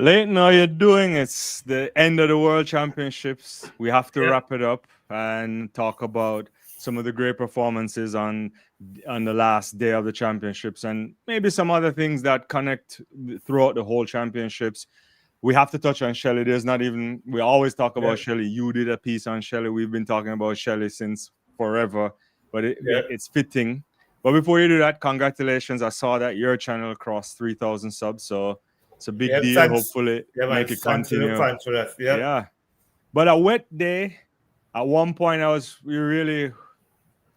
Leighton, how you doing? It's the end of the World Championships. We have to Yeah. wrap it up and talk about some of the great performances on the last day of the championships and maybe some other things that connect throughout the whole championships. We have to touch on Shelly. There's not even we always talk Yeah. about Shelly. You did a piece on Shelly. We've been talking about Shelly since forever, but Yeah. it's fitting. But before you do that, congratulations. I saw that your channel crossed 3,000 subs, so it's a big Yeah. deal. Thanks. Hopefully, Yeah, man. make it Thanks to the continue. fans for that. Yeah. Yeah. But a wet day, at one point, we were really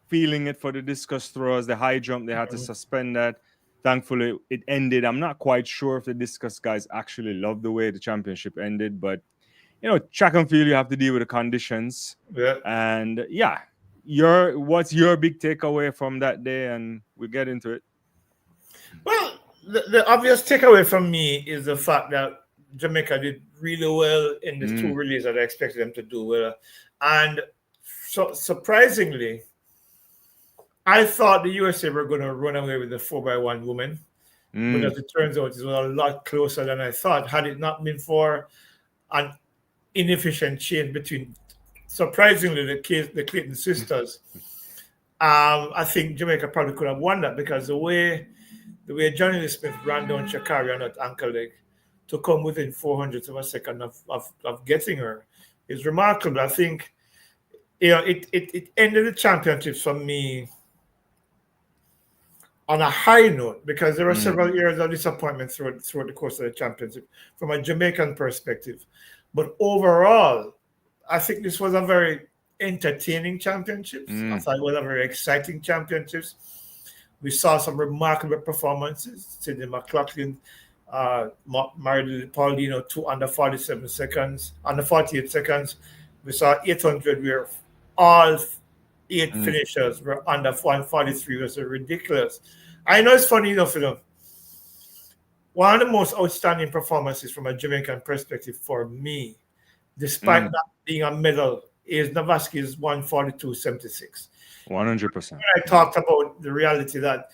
feeling it for the discus throwers. The high jump, they had to Mhm. suspend that. Thankfully, it ended. I'm not quite sure if the discus guys actually loved the way the championship ended, but track and field, you have to deal with the conditions. Yeah. And yeah, what's your big takeaway from that day? And we get into it. Well, the obvious takeaway from me is the fact that Jamaica did really well in the two Mm, relays that I expected them to do well. And so surprisingly, I thought the USA were going to run away with the 4x1 women. But mm, as it turns out, it was a lot closer than I thought. Had it not been for an inefficient change between, surprisingly, the Clayton sisters, I think Jamaica probably could have won that because the way Johnny Lee Smith ran down Shakari on that ankle leg to come within 400ths of a second of getting her is remarkable. I think it ended the championships for me on a high note because there were mm, several years of disappointment throughout the course of the championship from a Jamaican perspective. But overall, I think this was a very entertaining championships. I mm, thought it was a very exciting championships. We saw some remarkable performances. Sidney McLaughlin married Paulino 2 under 47 seconds, under 48 seconds. We saw 800 where all eight mm, finishers were under 143. It was ridiculous. I know it's funny enough, one of the most outstanding performances from a Jamaican perspective for me, despite mm. not being a medal, is Navaski's 142.76. 100%. I talked about the reality that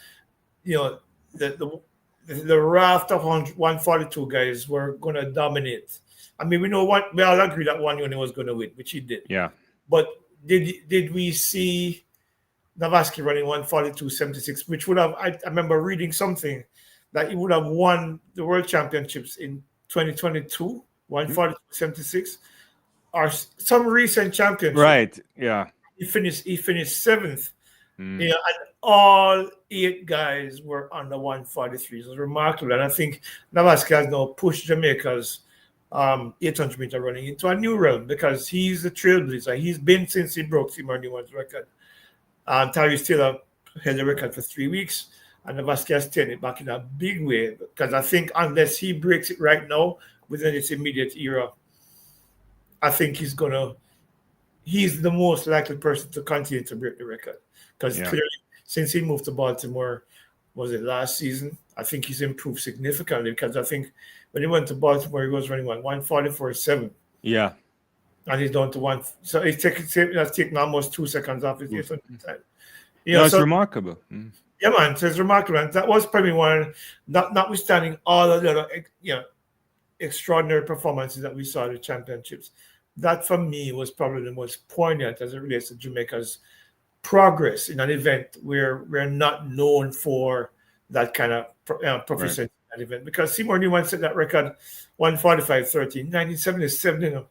you know the the raft of 142 guys were going to dominate. I mean, we all agree that one unit was going to win, which he did. Yeah. But did we see Navaski running 142.76, which would have I remember reading something that he would have won the world championships in 2022, Mm, 142.76, or some recent championship. right. Yeah. He finished seventh. Mm, And all eight guys were under 143. It was remarkable. And I think Navaski has now pushed Jamaica's 800-meter running into a new realm because he's the trailblazer. He's been since he broke Tim Newman's record. Tyrese Taylor held the record for 3 weeks, and Navaski has taken it back in a big way because I think unless he breaks it right now within its immediate era, I think he's the most likely person to continue to break the record because yeah. clearly since he moved to Baltimore, was it last season? I think he's improved significantly because I think when he went to Baltimore, he was running 144.7, Yeah. and he's down to one. So that's taken almost 2 seconds off his 800 time. No, it's So remarkable. Mm, yeah, man. So it's remarkable, and that was probably one. Notwithstanding all of the other, extraordinary performances that we saw at the championships, that for me was probably the most poignant as it relates to Jamaica's progress in an event where we're not known for that kind of right. proficiency in that event. Because Seymour Newman set that record 145.13, 1977,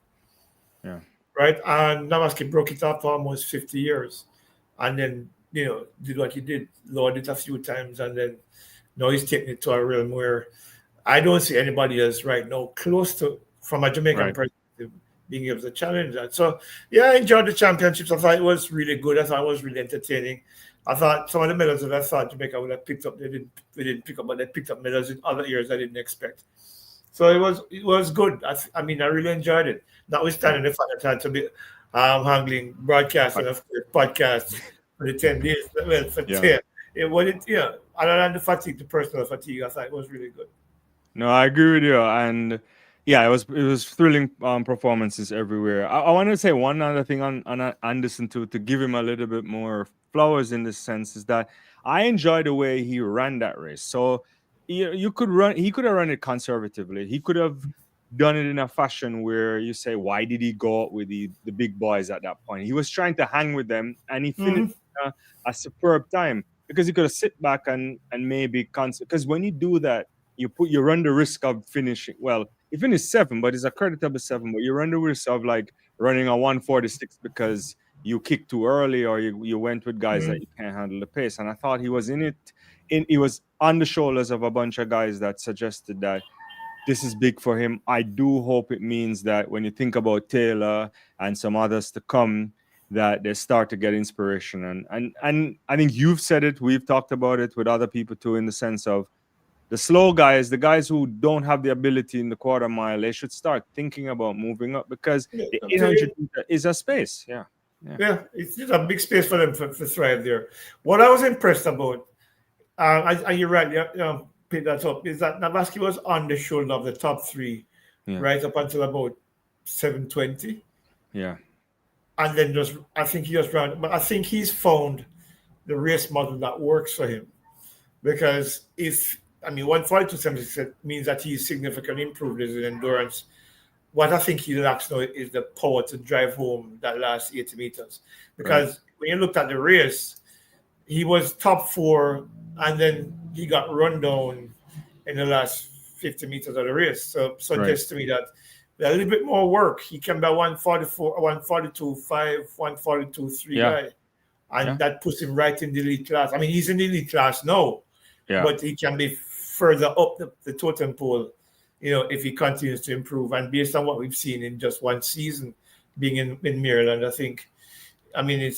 Yeah. right? And Namaski broke it up for almost 50 years. And then, did what he did, lowered it a few times. And then now he's taking it to a realm where I don't see anybody else right now close to, from a Jamaican Right. perspective, being able to challenge that. So, yeah, I enjoyed the championships. I thought it was really good. I thought it was really entertaining. I thought some of the medals that I thought Jamaica would have picked up, they didn't pick up, but they picked up medals in other years I didn't expect. So it was good. I mean, I really enjoyed it. Yeah. Notwithstanding the fact that I had to be handling broadcasts and But of course podcasts for the 10 days. Well, for yeah. 10, it was it. Yeah, other than the fatigue, the personal fatigue, I thought it was really good. No, I agree with you. And yeah, it was thrilling performances everywhere. I want to say one other thing on Anderson to give him a little bit more flowers in this sense is that I enjoy the way he ran that race. So you could run. He could have run it conservatively. He could have done it in a fashion where you say, why did he go out with the big boys at that point? He was trying to hang with them, and he finished Mhm. a superb time because he could have sit back and maybe because when you do that, you run the risk of finishing. Well, he finished seven, but it's a creditable seven. But you run the risk of like running a 146 because you kicked too early or you went with guys that Mhm. you can't handle the pace. And I thought he was in it. He was on the shoulders of a bunch of guys that suggested that this is big for him. I do hope it means that when you think about Taylor and some others to come, that they start to get inspiration. And I think you've said it, we've talked about it with other people too, in the sense of the slow guys, the guys who don't have the ability in the quarter mile, they should start thinking about moving up because Yeah, the I'm telling 800 you, is a space. Yeah. Yeah. yeah, it's just a big space for them to thrive there. What I was impressed about, and you're right, pick that up, is that Navaski was on the shoulder of the top three Yeah. right up until about 7:20. Yeah. And then just, I think he just ran, but I think he's found the race model that works for him. Because if, I mean, 142.76 means that he's significantly improved his endurance. What I think he lacks now is the power to drive home that last 80 meters. Right. Because when you looked at the race, he was top four, and then he got run down in the last 50 meters of the race. So Right. suggests to me that a little bit more work. He can be a 144, 142.5, 142.3 Yeah. guy. And Yeah. that puts him right in the elite class. I mean, he's in the elite class now, Yeah. but he can be further up the totem pole, if he continues to improve. And based on what we've seen in just one season being in Maryland, I mean,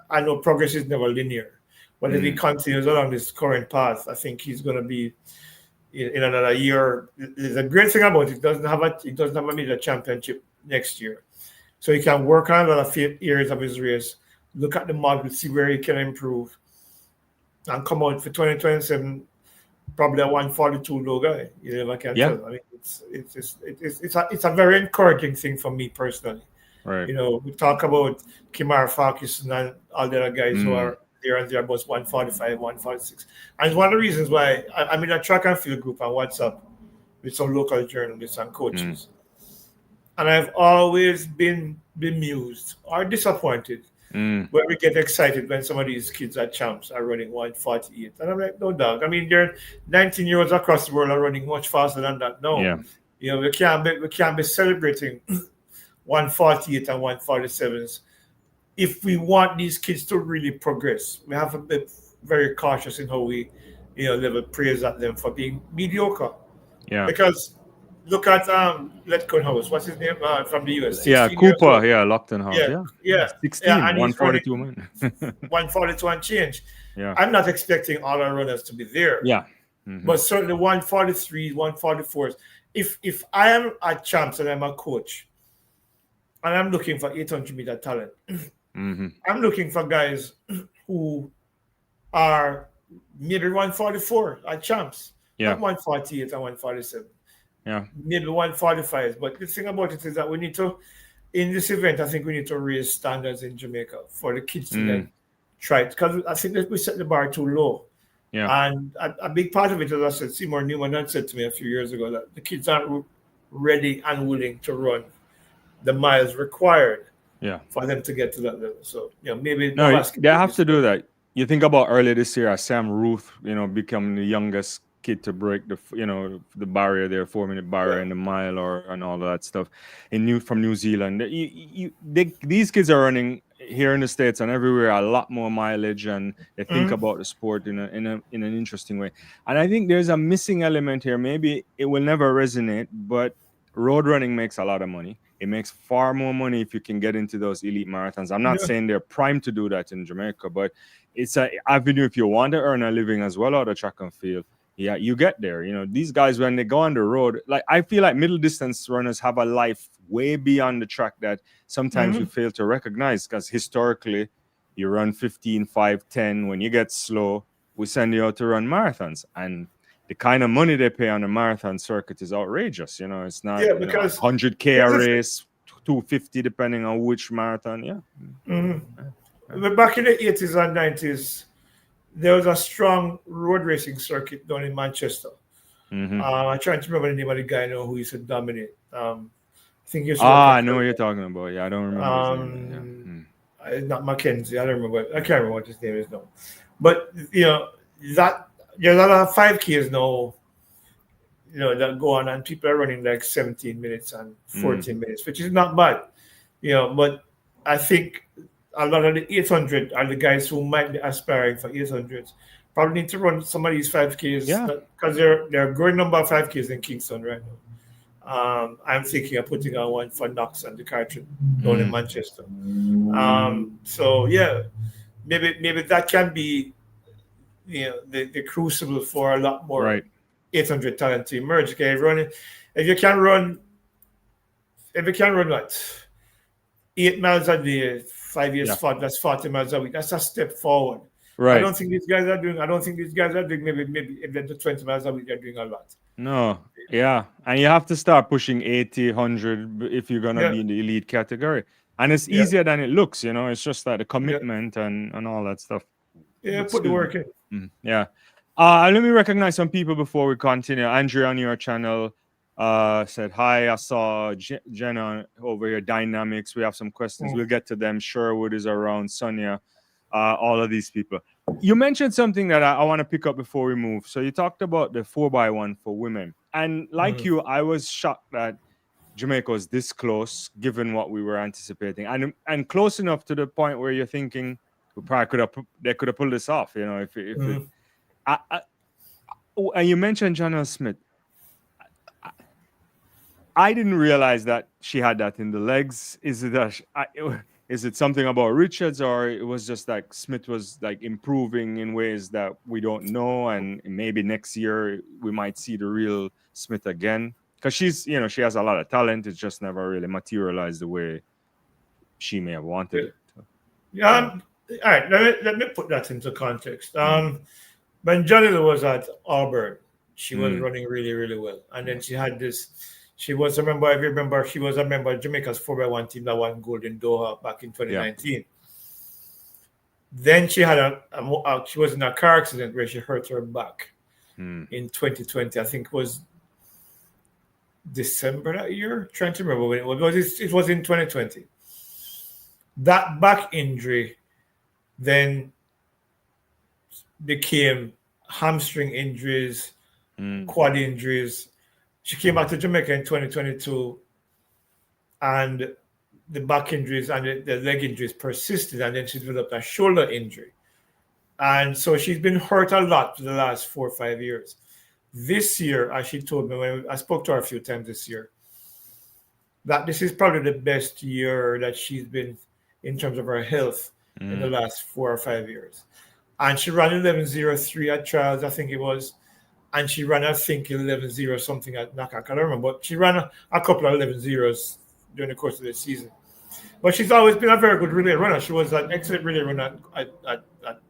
I know progress is never linear, but if he continues along this current path, I think he's going to be in another year. The great thing about it, it doesn't have a major championship next year, so he can work on a lot of areas of his race, look at the model, see where he can improve, and come out for 2027 probably a 142 low guy. You know, I can Yeah. tell. I mean, it's a very encouraging thing for me personally. Right. We talk about Kimar Farkas and all the other guys who Mm. are there and thereabouts 145, 146. And it's one of the reasons why I'm in a track and field group on WhatsApp with some local journalists and Mm. coaches. And I've always been bemused or disappointed Mm. when we get excited when some of these kids are champs are running 148. And I'm like, no, dog. I mean, there are 19-year-olds across the world are running much faster than that. No. Yeah. We can't be celebrating 148 and 147s. If we want these kids to really progress, we have to be very cautious in how we, level praise at them for being mediocre. Yeah. Because look at Letcon House, what's his name from the US, Yeah. 16 years Cooper. old. Yeah. Lockton House. Yeah, Yeah. Yeah. yeah, yeah, 16. and he's running 142, man. 142 and change. Yeah. I'm not expecting all our runners to be there, Yeah. Mm-hmm. but certainly 143, 144s. If I am a champ and I'm a coach, and I'm looking for 800-meter talent, Mm-hmm. I'm looking for guys who are maybe 144 are champs, Yeah. not 148 and 147, Yeah. maybe 145s. But the thing about it is that in this event, I think we need to raise standards in Jamaica for the kids to then try it, because I think that we set the bar too low. Yeah. And a big part of it, as I said, Seymour Newman had said to me a few years ago that the kids aren't ready and willing to run the miles required Yeah. for them to get to that level. So, maybe No, Navaski they have to do that. You think about earlier this year, Sam Ruth, becoming the youngest kid to break the barrier there, 4-minute barrier in the mile and all that stuff from New Zealand. These kids are running here in the States and everywhere a lot more mileage, and they think about the sport in an interesting way. And I think there's a missing element here. Maybe it will never resonate, but road running makes a lot of money. It makes far more money if you can get into those elite marathons. I'm not saying they're primed to do that in Jamaica, but it's an avenue if you want to earn a living as well out of track and field. Yeah, you get there. These guys, when they go on the road, like I feel like middle distance runners have a life way beyond the track that sometimes we fail to recognize, because historically you run 15, 5, 10. When you get slow, we send you out to run marathons. And the kind of money they pay on the marathon circuit is outrageous. It's not because 100K a race, 250 depending on which marathon. Yeah. But back in the 80s and 90s, there was a strong road racing circuit down in Manchester. Mm-hmm. I'm trying to remember the name of the guy now who used to dominate. I think he used to work Ah, at I know what you're talking about. Yeah, I don't remember his name. But yeah. um, not Mackenzie. I don't remember. I can't remember what his name is now. But that there's a lot of 5Ks now. That go on and people are running like 17 minutes and 14 minutes, which is not bad. But I think a lot of the 800 are the guys who might be aspiring for 800s. Probably need to run some of these 5Ks Yeah. because there are a growing number of 5Ks in Kingston right now. I'm thinking of putting on one for Knox and the Cartron down in Manchester. So yeah, maybe that can be the crucible for a lot more Right. 800 talent to emerge. Okay, if you can run what 8 miles a day, 5 years Yeah. fought, that's 40 miles a week. That's a step forward. I Right. don't think these guys are doing. Maybe if they do 20 miles a week, they're doing a lot. No. Yeah. And you have to start pushing 80, 100 if you're gonna Yeah, be in the elite category. And it's yeah, easier than it looks, it's just like the yeah, commitment and all that stuff. yeah. Put the Excuse me. work in. Yeah. Let me recognize some people before we continue. Andrea on your channel said hi. I saw Jenna over here. Dynamics. We have some questions. We'll get to them. Sherwood is around. Sonia. All of these people. You mentioned something that I want to pick up before we move. So you talked about the 4x1 for women, and like you, I was shocked that Jamaica was this close, given what we were anticipating, and close enough to the point where you're thinking we probably they could have pulled this off. If it. And you mentioned Janelle Smith. I didn't realize that she had that in the legs. Is it something about Richards, or it was just like Smith was like improving in ways that we don't know, and maybe next year we might see the real Smith again? Because she has a lot of talent. It's just never really materialized the way she may have wanted it. Yeah. All right. Let me put that into context. When Janelle was at Auburn, she was running really, really well, and then she had this. She was a member. If you remember, she was a member of Jamaica's 4x1 team that won gold in Doha back in 2019. Yeah. Then she had she was in a car accident where she hurt her back in 2020. I think it was December that year. Trying to remember when it was. It was in 2020. That back injury then became hamstring injuries, quad injuries. She came back to Jamaica in 2022, and the back injuries and the leg injuries persisted, and then she developed a shoulder injury. And so she's been hurt a lot for the last 4 or 5 years. This year, as she told me, when I spoke to her a few times this year, that this is probably the best year that she's been in terms of her health in the last 4 or 5 years. And she ran 11:03 at trials, I think it was. And she ran, I think, 11:0 something at NACA. I can't remember. But she ran a couple of 11:0s during the course of the season. But she's always been a very good relay runner. She was an excellent relay runner at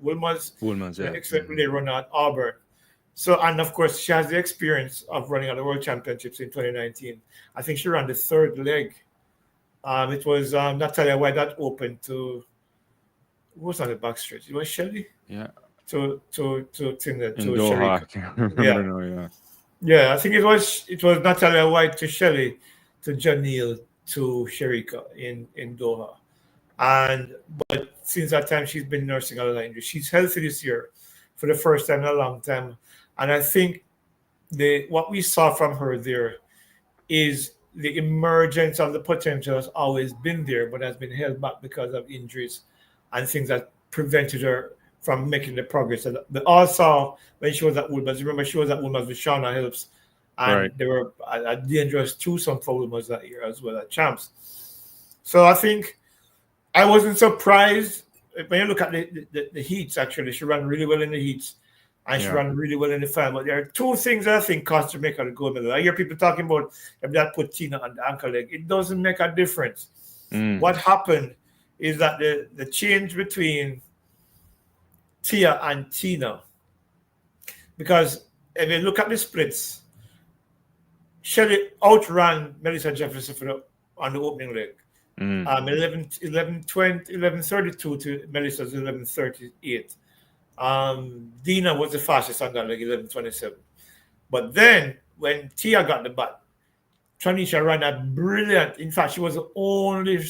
Wilmers. Yeah. An excellent relay runner at Auburn. So, and of course, she has the experience of running at the World Championships in 2019. I think she ran the third leg. It was Natalia White that opened to, who was on the backstretch? It was Shelly? Yeah. To Tinder, to Doha, I can't remember now, yeah, I think it was Natalia White to Shelly, to Janelle, to Sherika in Doha. But since that time, she's been nursing a lot of injuries. She's healthy this year for the first time in a long time. And I think what we saw from her there is the emergence of the potential has always been there, but has been held back because of injuries and things that prevented her from making the progress. But also, when she was at Wilmers, remember she was at Wilmers with Shauna Helps, and they were a dangerous twosome for Wilmers that year as well at Champs. So I think I wasn't surprised when you look at the heats. Actually, she ran really well in the heats, and she ran really well in the final. But there are two things that I think cost Jamaica the gold medal. I hear people talking about if that put Tina on the ankle leg. It doesn't make a difference. What happened is that the change between Tia and Tina, because if you look at the splits, Shelly outran Melissa Jefferson on the opening leg. 11:32 to Melissa's 11:38. Dina was the fastest on that leg, 11:27. But then when Tia got the bat, Tanisha ran a brilliant. In fact, she was the only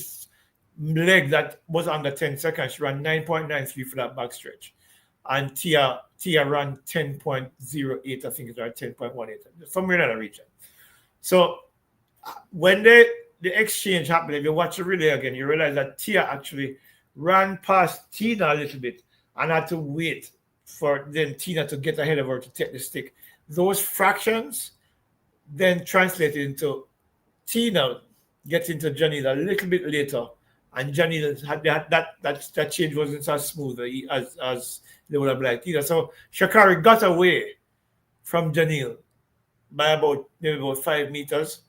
leg that was under 10 seconds. She ran 9.93 for that backstretch. And Tia ran 10.08, I think it's right, 10.18, somewhere in that region. So when the exchange happened, if you watch the relay again, you realize that Tia actually ran past Tina a little bit and had to wait for then Tina to get ahead of her to take the stick. Those fractions then translated into Tina getting to Janine a little bit later, and Janine had that change wasn't as smooth as they would have liked either. So Sha'Carri got away from Janine by maybe about 5 meters,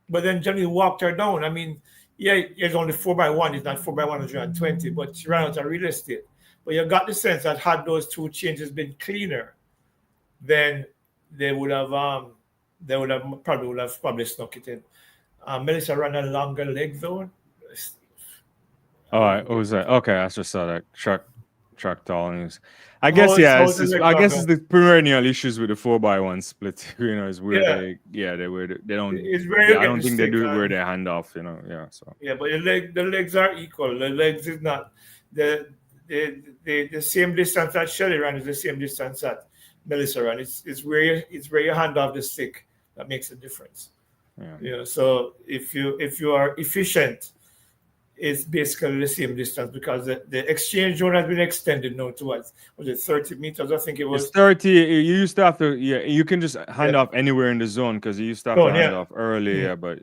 but then Janine walked her down. I mean, yeah, it's only 4x1, it's not 4x120, but she ran out of real estate. But you got the sense that had those two changes been cleaner, then they would have probably snuck it in. Melissa ran a longer leg though. All right, what was that? Okay, I just saw that track tall news. I guess it's the perennial issues with the 4x1 split. Is where they don't. I don't think they do it where they hand off. So yeah, but the legs are equal. The legs is not the same distance that Shelly ran is the same distance that Melissa ran. It's where you hand off the stick that makes a difference. Yeah. So if you are efficient, it's basically the same distance because the exchange zone has been extended now to was it 30 meters? I think it was. It's 30. You used to have to. Yeah, you can just hand off anywhere in the zone because you used to have to hand off early. But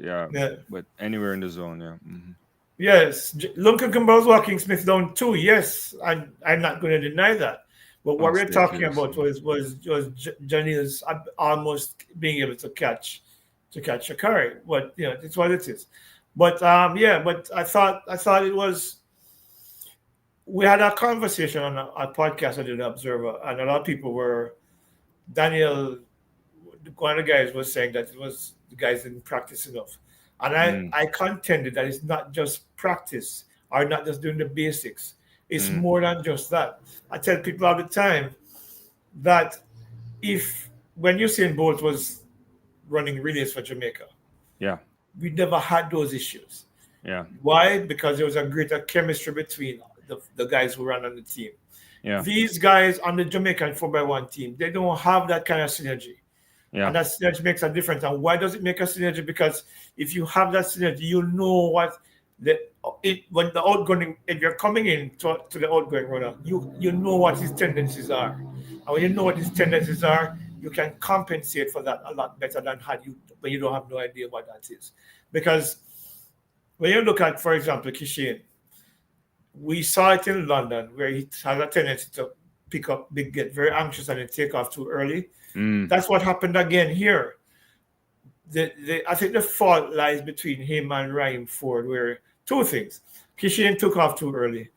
anywhere in the zone. Yeah. Mm-hmm. Yes, Lunken Campbell's walking Smith down too. Yes, I'm not going to deny that. But what we're talking about was Janine's almost being able to catch Sha'Carri. But it's what it is. But but I thought it was. We had a conversation on a podcast I did, Observer, and a lot of people were. Daniel, one of the guys, was saying that the guys didn't practice enough, and I contended that it's not just practice or not just doing the basics. It's more than just that. I tell people all the time that when Usain Bolt was running relays for Jamaica, we never had those issues. Yeah. Why? Because there was a greater chemistry between the guys who ran on the team. Yeah. These guys on the Jamaican 4x1 team, they don't have that kind of synergy. Yeah. And that synergy makes a difference. And why does it make a synergy? Because if you have that synergy, you know what if you're coming in to the outgoing runner, you know what his tendencies are. And when you know what his tendencies are, you can compensate for that a lot better than when you don't have no idea what that is. Because when you look at, for example, Kishian, we saw it in London where he has a tendency to get very anxious and then take off too early. That's what happened again here. I think the fault lies between him and Ryan Ford, where two things. Kishian took off too early.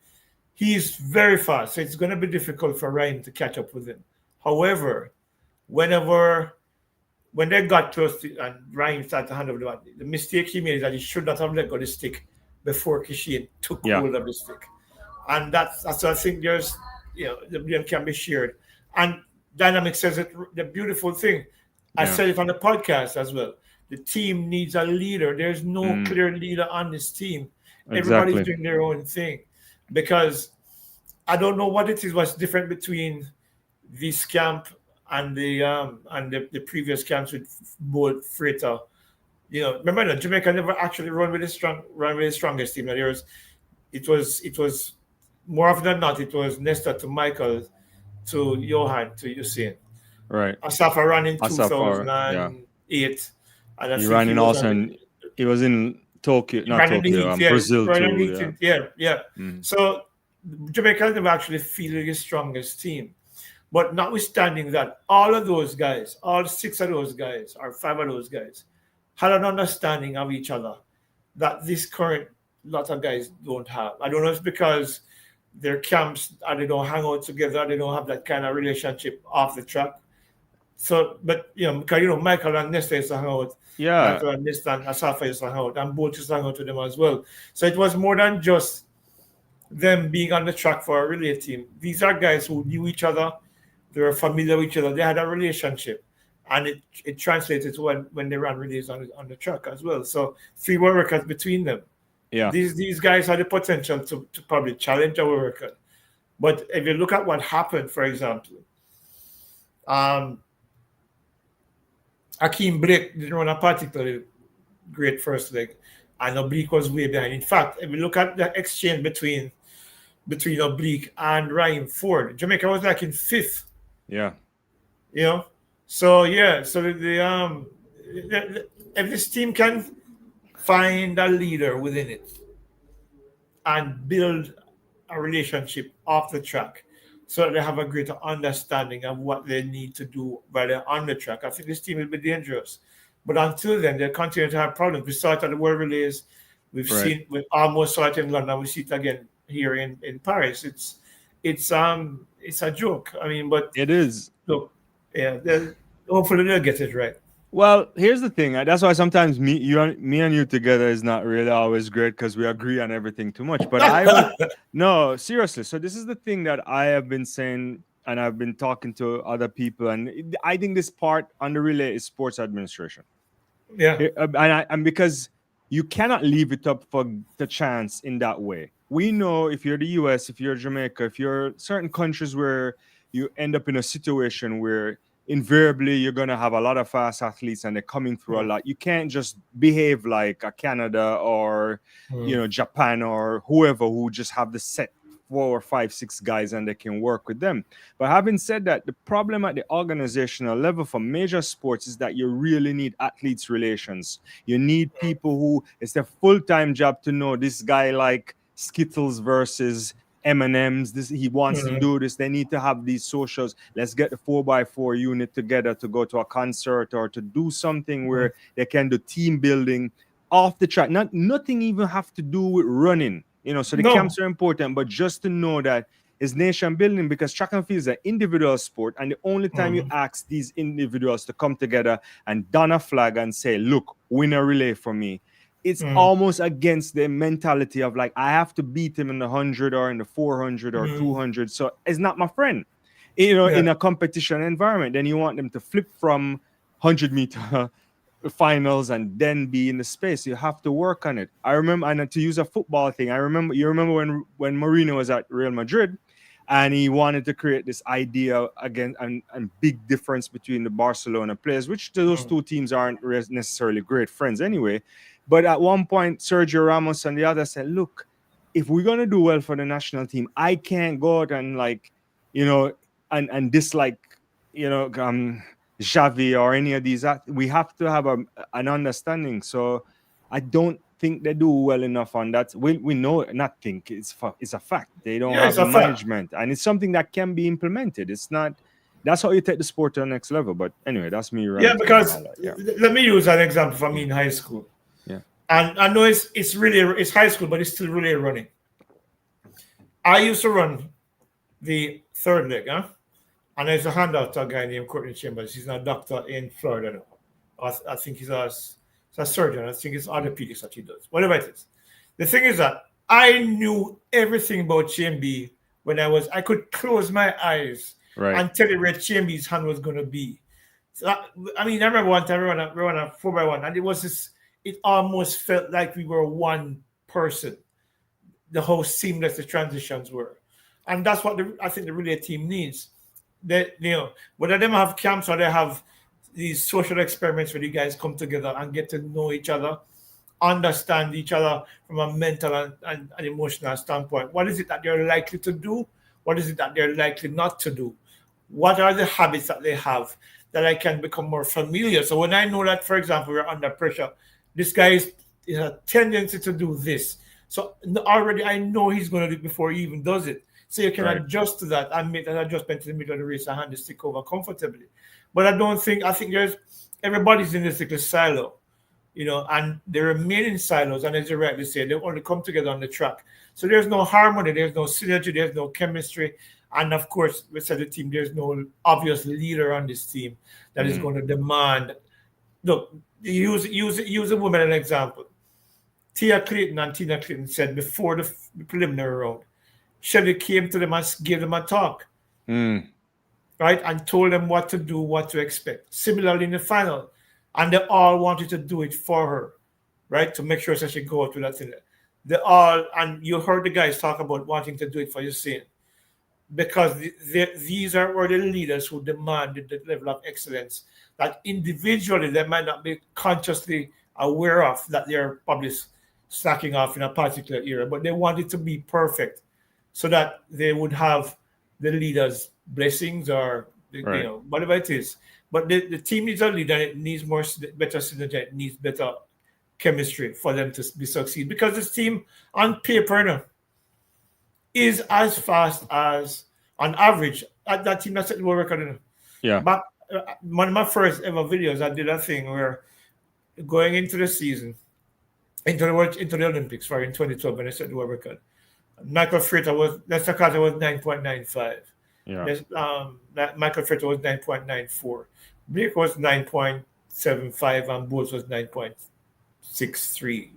He's very fast, so it's going to be difficult for Ryan to catch up with him. However, when they got close to and Ryan started to hand over the mistake he made is that he should not have let go of the stick before Kishian took hold of the stick. And that's I think there's the blame can be shared. And Dynamic says it the beautiful thing. I said it on the podcast as well. The team needs a leader. There's no clear leader on this team. Exactly. Everybody's doing their own thing. Because I don't know what it is, what's different between this camp and the previous camps with Bolt, Freighter. Remember Jamaica never actually run with the strongest team. It was more often than not, it was Nesta to Michael to Johan to Usain. Right. Asafa ran in 2008. And he ran in also he was in Tokyo, Brazil too. Yeah. So Jamaica never actually fielded the strongest team. But notwithstanding that, all of those guys, all 6 of those guys, or 5 of those guys, had an understanding of each other that this current lot of guys don't have. I don't know if it's because their camps, or they don't hang out together, they don't have that kind of relationship off the track. So, but, because, Michael and Nesta used to hang out. Yeah. Michael and Nesta and Asafa used to hang out, and Bolt used to hang out with them as well. So it was more than just them being on the track for a relay team. These are guys who knew each other. They were familiar with each other. They had a relationship. and it translated to when they ran relays on the track as well. So 3 world records between them. Yeah. These guys had the potential to probably challenge our record. But if you look at what happened, for example, Akeem Blake didn't run a particularly great first leg, and Oblique was way behind. In fact, if you look at the exchange between Oblique and Ryan Ford, Jamaica was like in 5th. Yeah. You know, so yeah, so if this team can find a leader within it and build a relationship off the track, so that they have a greater understanding of what they need to do while they're on the track, I think this team will be dangerous. But until then, they continue to have problems. We saw it at the World Relays. We almost saw it in London. We see it again here in Paris. It's a joke. I mean, but it is. Look, yeah, hopefully they'll get it right. Well, here's the thing. That's why sometimes me and you together is not really always great because we agree on everything too much. But no, seriously. So this is the thing that I have been saying, and I've been talking to other people, and I think this part on the relay is sports administration. Yeah, and because you cannot leave it up for the chance in that way. We know if you're the US, if you're Jamaica, if you're certain countries where you end up in a situation where invariably you're going to have a lot of fast athletes and they're coming through a lot. You can't just behave like a Canada or Japan or whoever who just have the set 4, 5, 6 guys and they can work with them. But having said that, the problem at the organizational level for major sports is that you really need athletes relations. You need people who it's their full-time job to know this guy like Skittles versus M&M's, this he wants to do this. They need to have these socials. Let's get the 4x4 unit together to go to a concert or to do something where they can do team building off the track. Nothing even have to do with running, so the camps are important, but just to know that it's nation building, because track and field is an individual sport, and the only time you ask these individuals to come together and don a flag and say, look, win a relay for me, it's almost against the mentality of like, I have to beat him in the 100 or in the 400 or 200. So it's not my friend, in a competition environment. Then you want them to flip from 100-meter finals and then be in the space. You have to work on it. I remember, and to use a football thing, you remember when Mourinho was at Real Madrid and he wanted to create this idea again and big difference between the Barcelona players, which those two teams aren't necessarily great friends anyway. But at one point, Sergio Ramos and the others said, look, if we're going to do well for the national team, I can't go out and and dislike, Xavi or any of these. We have to have an understanding. So I don't think they do well enough on that. We know, not think, it's a fact. They don't have the management. And it's something that can be implemented. It's not, that's how you take the sport to the next level. But anyway, that's me. Yeah, because let me use an example for me in high school. And I know it's high school, but it's still really running. I used to run the 3rd leg, and there's a handout to a guy named Courtney Chambers. He's a doctor in Florida now. I think he's a surgeon. I think it's orthopedics that he does. Whatever it is. The thing is that I knew everything about Chamby when I could close my eyes and tell you where Chamby's hand was going to be. So I remember one time we ran a 4x1, and it was this. It almost felt like we were one person. The whole seamless the transitions were, and that's what I think the relay team needs. That whether them have camps or they have these social experiments where you guys come together and get to know each other, understand each other from a mental and emotional standpoint. What is it that they're likely to do? What is it that they're likely not to do? What are the habits that they have that I can become more familiar? So when I know that, for example, we're under pressure, this guy is a tendency to do this. So already I know he's going to do it before he even does it. So you can adjust to that and make that adjustment to the middle of the race and hand the stick over comfortably. But I think everybody's in this little silo, and they remain in silos. And as you rightly say, they only come together on the track. So there's no harmony, there's no synergy, there's no chemistry. And of course, we said the team, there's no obvious leader on this team that is going to demand. Look, use a woman as an example. Tia Clayton and Tina Clayton said before the preliminary round, Shelly came to them and gave them a talk. right, and told them what to do, what to expect. Similarly in the final, and they all wanted to do it for her, right, to make sure that she go out with that thing. They all, and you heard the guys talk about wanting to do it for Hussein because these were the leaders who demanded the level of excellence that individually they might not be consciously aware of that they're probably slacking off in a particular era, but they wanted to be perfect so that they would have the leaders' blessings or Right. whatever it is. But the team needs a leader. It needs better synergy. It needs better chemistry for them to be succeed because this team on paper is as fast as on average at that team that set the world record. Yeah. But one of my first ever videos, I did a thing where going into the season, into the Olympics, sorry, in 2012 when I set the world record. Michael Frater was 9.95. Yeah. Michael Frater was 9.94. Blake was 9.75 and Bowles was 9.63.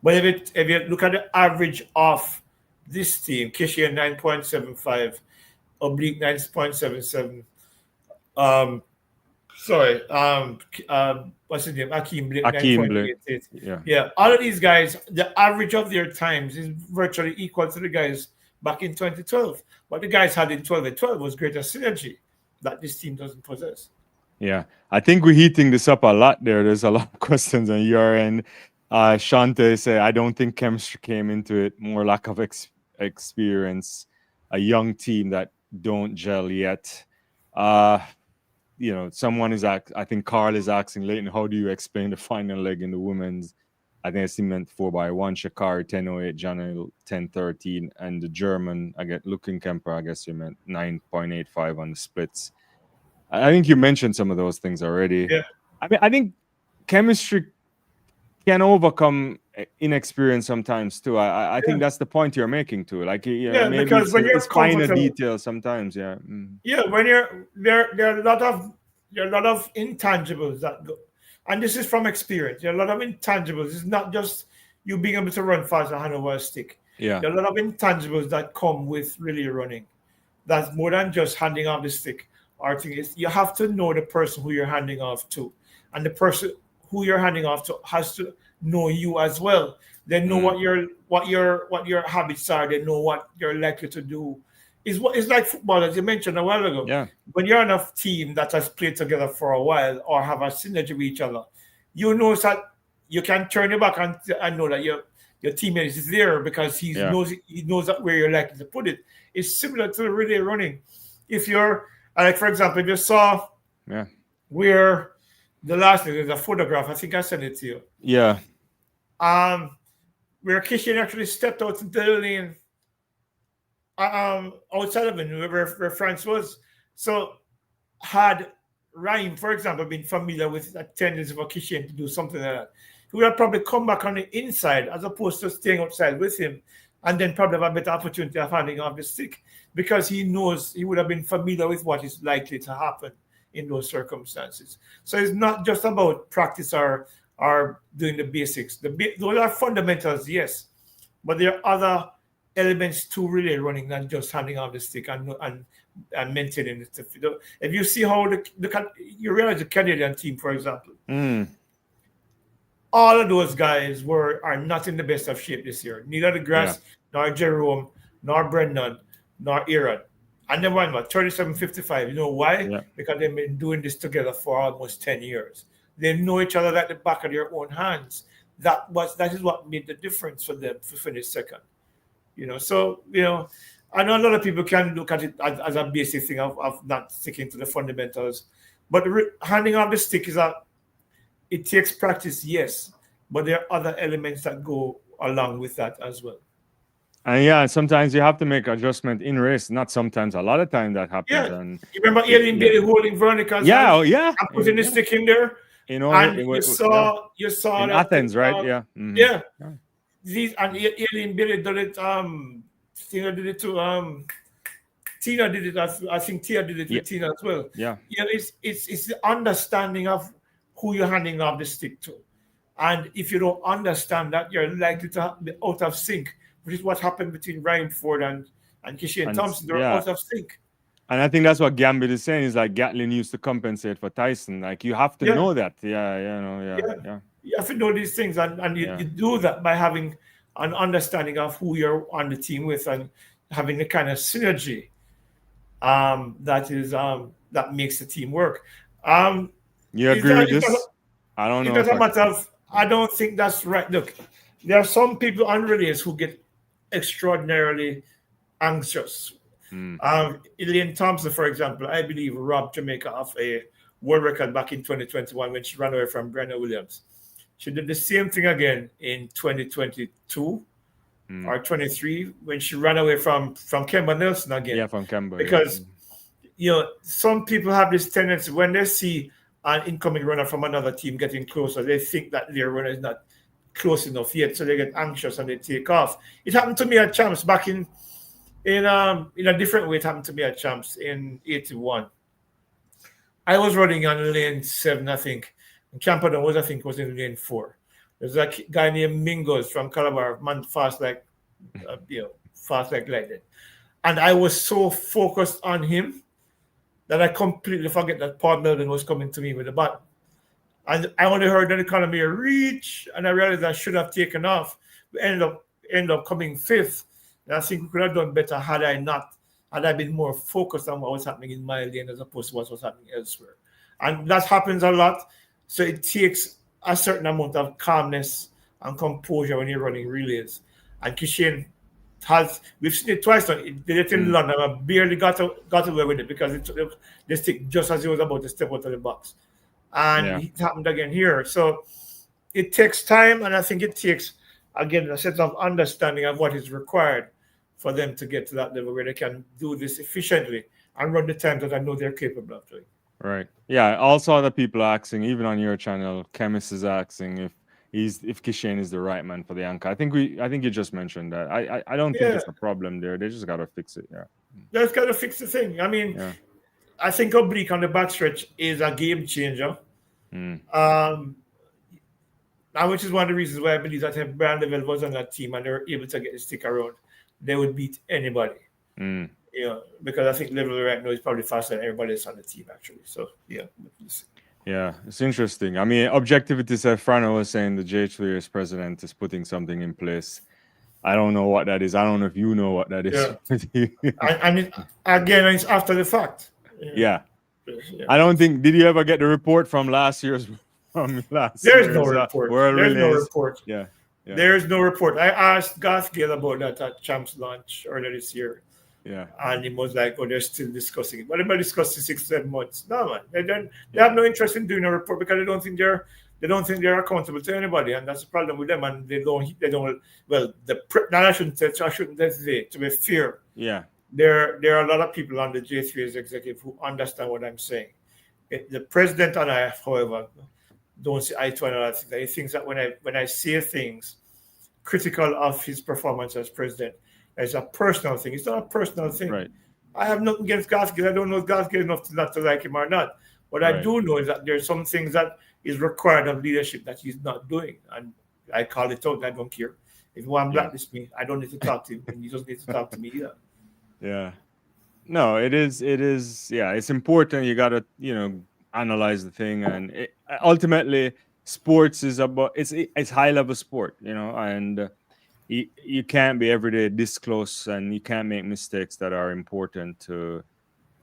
But if you look at the average of this team, Kishian 9.75, Oblique 9.77. What's his name? Akeem Blake 9.88. Yeah. All of these guys, the average of their times is virtually equal to the guys back in 2012. What the guys had in 12 and 12 was greater synergy that this team doesn't possess. Yeah, I think we're heating this up a lot there. There's a lot of questions on your end. Shante said, I don't think chemistry came into it, more lack of experience, a young team that don't gel yet. Someone is, I think Carl is asking, Leighton, how do you explain the final leg in the women's? I think it's meant 4x1, Shakari 10:08, Janelle 10:13, and the German, Looking Kemper, I guess you meant 9.85 on the splits. I think you mentioned some of those things already. Yeah. I think chemistry can overcome inexperience sometimes too. I think that's the point you're making too. Like, maybe because when you're finer detail sometimes. Yeah. Yeah, when there are a lot of intangibles that go, and this is from experience. There are a lot of intangibles. It's not just you being able to run fast and hand over a stick. Yeah. There are a lot of intangibles that come with really running. That's more than just handing off the stick. Our thing is you have to know the person who you're handing off to, and the person who you're handing off to has to know you as well. They know what your habits are. They know what you're likely to do. It's like football, as you mentioned a while ago. Yeah. When you're on a team that has played together for a while or have a synergy with each other, you know that you can turn your back and know that your teammate is there because he knows that where you're likely to put it. It's similar to the relay running. If you're like, for example, if you saw where the last thing is a photograph, I think I sent it to you. Yeah. Where Kishian actually stepped out into the lane outside of him, where France was. So had Ryan, for example, been familiar with a tendency for Kishian to do something like that, he would have probably come back on the inside as opposed to staying outside with him and then probably have a better opportunity of handing off the stick because he knows he would have been familiar with what is likely to happen in those circumstances. So it's not just about practice or doing the basics. Those are fundamentals, yes, but there are other elements to really running than just handing off the stick and maintaining it. If you see how you realize the Canadian team, for example, all of those guys are not in the best of shape this year. Neither the Grass, nor Jerome, nor Brendan, nor Aaron. And they won 37-55. You know why? Yeah. Because they've been doing this together for almost 10 years. They know each other like the back of their own hands. That is what made the difference for them to finish second. So I know a lot of people can look at it as a basic thing of not sticking to the fundamentals, but handing off the stick it takes practice, yes, but there are other elements that go along with that as well. And sometimes you have to make adjustment in race. Not sometimes, a lot of time that happens. Yeah. And you remember Aileen Bailey holding Veronica's hand? And putting the stick in there. And you saw in that, Athens, right? Yeah. These and Aileen Bailey did it. Tina did it too. Tina did it. I think Tia did it with Tina as well. Yeah. It's the understanding of who you're handing off the stick to, and if you don't understand that, you're likely to be out of sync, which is what happened between Ryan Ford and Kishian Thompson. They're out of sync. And I think that's what Gambit is saying is like Gatlin used to compensate for Tyson. Like you have to Yeah, know that. Yeah, yeah. yeah. You have to know these things, and you, Yeah. you do that by having an understanding of who you're on the team with and having the kind of synergy that makes the team work. Um, You it's agree not, with it's not, this? I don't it's know not if a I matter can. of, I don't think that's right. Look, there are some people on relays who get extraordinarily anxious. Mm. Elaine Thompson, for example, I believe robbed Jamaica of a world record back in 2021 when she ran away from Brenna Williams. She did the same thing again in 2022 Mm. or 23 when she ran away from Kemba Nelson again. Yeah, from Kemba, yeah. Because some people have this tendency when they see an incoming runner from another team getting closer, they think that their runner is not close enough yet, so they get anxious and they take off. It happened to me at Champs back in a different way. It happened to me at Champs in '81. I was running on lane 7, I think. And Camperdown was, I think, was in lane 4. There's a guy named Mingos from Calabar, man, fast like lightning. And I was so focused on him that I completely forget that Paul Melvin was coming to me with the bat. And I only heard the economy reach, and I realized I should have taken off. We ended up coming 5th. And I think we could have done better had I been more focused on what was happening in my lane as opposed to what was happening elsewhere. And that happens a lot. So it takes a certain amount of calmness and composure when you're running relays. And Kishan we've seen it twice now. He did it in London. I barely got away with it because it took the stick just as he was about to step out of the box. And it happened again here. So it takes time, and I think it takes, again, a set of understanding of what is required for them to get to that level where they can do this efficiently and run the times that I know they're capable of doing. Right. Yeah. Also, other people are asking, even on your channel, Chemist is asking if Kishan is the right man for the anchor. I think you just mentioned that. I don't think it's a problem there. They just gotta fix it. Yeah. They just gotta fix the thing. I mean, I think Oblique on the backstretch is a game changer. And which is one of the reasons why I believe that if Brian Level was on that team and they were able to get the stick around, they would beat anybody. Because I think Level right now is probably faster than everybody else on the team, actually. So, yeah. Yeah, it's interesting. I mean, Objectivity said Frano was saying the J3's president is putting something in place. I don't know what that is. I don't know if you know what that is. And again, it's after the fact. Yeah. I don't think. Did you ever get the report from last year's? There's no report. There's no report. Yeah. There's no report. I asked Gathgale about that at Champs launch earlier this year. Yeah. And he was like, "Oh, they're still discussing it." But they've been discussing 6-7 months. No, man. They have no interest in doing a report because they don't think they're accountable to anybody, and that's the problem with them. And they don't. Well, I shouldn't say. To be fair. Yeah. There are a lot of people on the J3's executive who understand what I'm saying. The president and I, however, don't see eye to eye on other things. He thinks that when I say things critical of his performance as president, it's a personal thing. It's not a personal thing. Right. I have nothing against Gaskell. I don't know if Gaskell enough not to like him or not. What I do know is that there's some things that is required of leadership that he's not doing. And I call it out. I don't care. If you want to blacklist me, I don't need to talk to him. And he doesn't need to talk to me either. Yeah. No, it is. Yeah, it's important. You got to, analyze the thing. And ultimately, sports is about, it's high level sport, and you can't be every day this close, and you can't make mistakes that are important to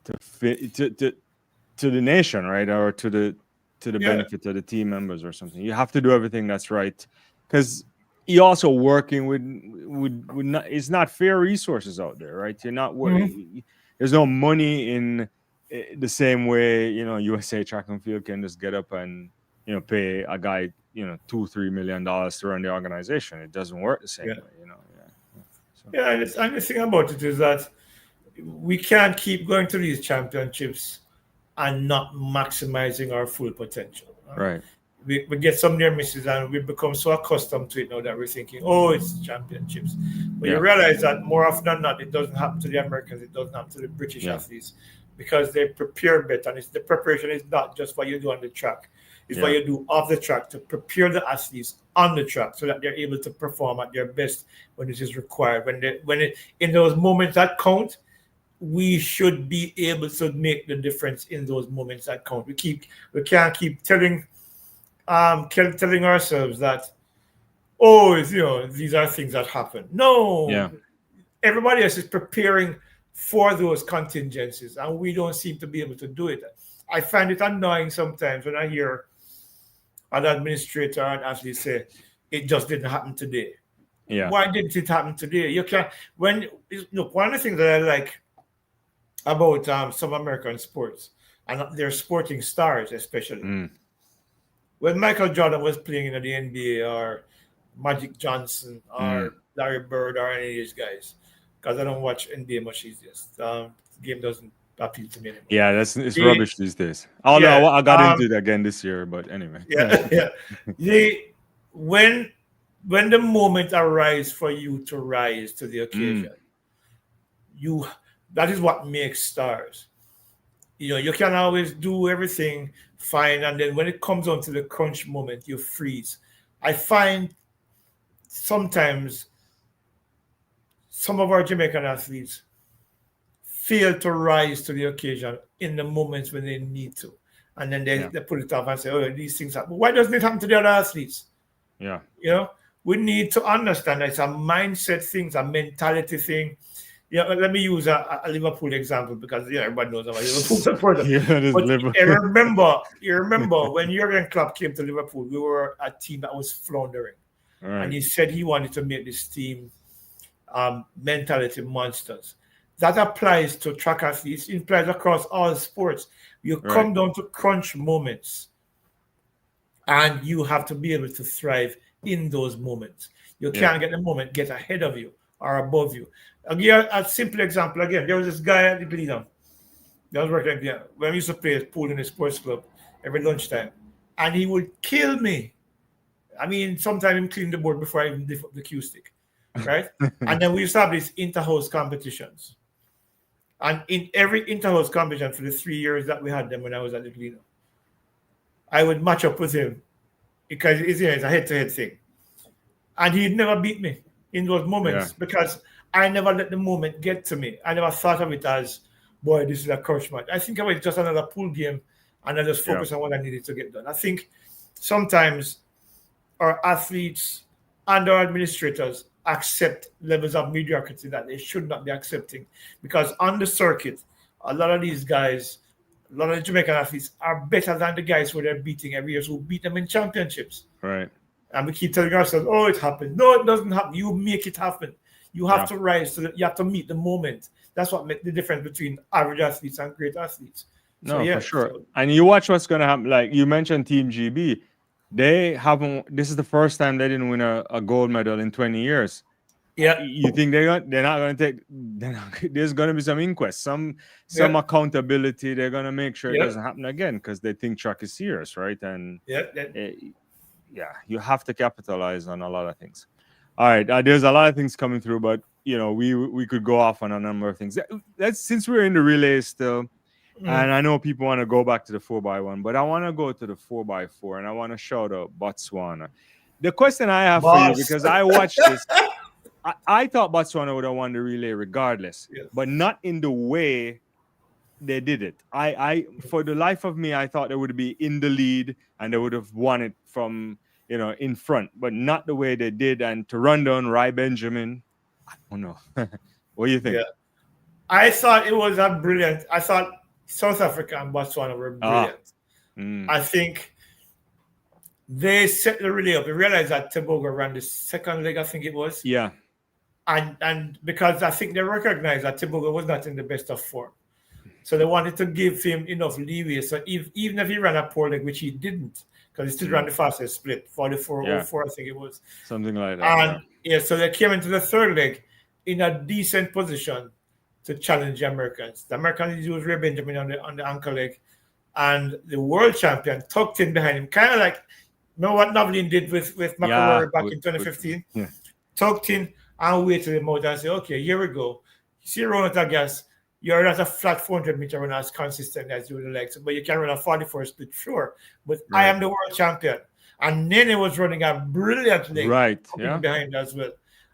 the nation, right, or to the benefit of the team members or something. You have to do everything that's right, because you're also working with not, it's not fair resources out there, right? You're not working. There's no money in the same way, USA Track and Field can just get up and pay a guy $2-3 million to run the organization. It doesn't work the same way, And the thing about it is that we can't keep going to these championships and not maximizing our full potential. Right. We get some near misses and we become so accustomed to it now that we're thinking, oh, it's championships. But you realize that more often than not, it doesn't happen to the Americans, it doesn't happen to the British athletes, because they prepare better. And the preparation is not just what you do on the track. It's what you do off the track to prepare the athletes on the track so that they're able to perform at their best when it is required. In those moments that count, we should be able to make the difference in those moments that count. We can't keep telling ourselves that, oh, these are things that happen. No, Yeah. everybody else is preparing for those contingencies, and we don't seem to be able to do it. I find it annoying sometimes when I hear an administrator and athlete say, it just didn't happen today. Yeah. Why didn't it happen today? You can't. Look, one of the things that I like about some American sports and their sporting stars, especially when Michael Jordan was playing in the NBA, or Magic Johnson or Larry Bird or any of these guys, because I don't watch NBA much these days. The game doesn't appeal to me anymore. Yeah, it's rubbish these days. Although Yeah, I got into it again this year, but anyway. yeah. When the moment arrives for you to rise to the occasion, that is what makes stars. You can always do everything fine, and then when it comes on to the crunch moment, you freeze. I find sometimes some of our Jamaican athletes fail to rise to the occasion in the moments when they need to. And then they put it off and say, oh, these things happen. Why doesn't it happen to the other athletes? Yeah. We need to understand that it's a mindset thing, it's a mentality thing. Let me use a Liverpool example, because everybody knows I'm a Liverpool supporter. But you remember when Jurgen Klopp came to Liverpool, we were a team that was floundering. Right. And he said he wanted to make this team mentality monsters. That applies to track athletes. It applies across all sports. You come down to crunch moments, and you have to be able to thrive in those moments. You can't get the moment get ahead of you or above you. Again, a simple example. Again, there was this guy at the Gleaner that was working there when we used to play pool in the sports club every lunchtime, and he would kill me. I mean, sometimes he cleaned the board before I even lift up the cue stick, right? And then we used to have these inter-house competitions. And in every inter-house competition for the 3 years that we had them when I was at the Gleaner, I would match up with him because it's a head-to-head thing. And he'd never beat me in those moments because I never let the moment get to me. I never thought of it as, boy, this is a crush match. I think of it just another pool game, and I just focus on what I needed to get done. I think sometimes our athletes and our administrators accept levels of mediocrity that they should not be accepting, because on the circuit, a lot of these guys, a lot of the Jamaican athletes are better than the guys who they're beating every year, who beat them in championships. Right. And we keep telling ourselves, oh, it happened. No, it doesn't happen. You make it happen. You have to rise to you have to meet the moment. That's what makes the difference between average athletes and great athletes. For sure. And you watch what's going to happen. Like you mentioned Team GB. They haven't. This is the first time they didn't win a gold medal in 20 years. Yeah. You think they're not going to take? There's going to be some inquest, some accountability. They're going to make sure it doesn't happen again, because they think track is serious, right? And you have to capitalize on a lot of things. All right, there's a lot of things coming through, but we could go off on a number of things. Since we're in the relay still. And I know people want to go back to the 4x1, but I want to go to the 4x4, and I want to shout out Botswana. The question I have for you, because I watched this, I thought Botswana would have won the relay regardless, but not in the way they did it. I for the life of me, I thought they would be in the lead and they would have won it from in front, but not the way they did. And to run down Rai Benjamin, I don't know. What do you think? Yeah. I thought it was brilliant. I thought South Africa and Botswana were brilliant. I think they set the relay up. They realized that Tobago ran the second leg, I think it was. Yeah. And because I think they recognized that Tobago was not in the best of form. So they wanted to give him enough leeway. So even if he ran a poor leg, which he didn't, because he still ran the fastest split, 44.04, I think it was. Something like that. And so they came into the third leg in a decent position to challenge the Americans. The Americans used Ray Benjamin on the ankle leg, and the world champion tucked in behind him, kind of like, remember what Novlin did with McElroy back in 2015? Tucked in and waited him out and said, okay, here we go. See, Ronald Agas, you're not a flat 400-meter runner as consistent as you would like, but you can run a 44 split, sure. But I am the world champion. And Nene was running a brilliant leg behind as well.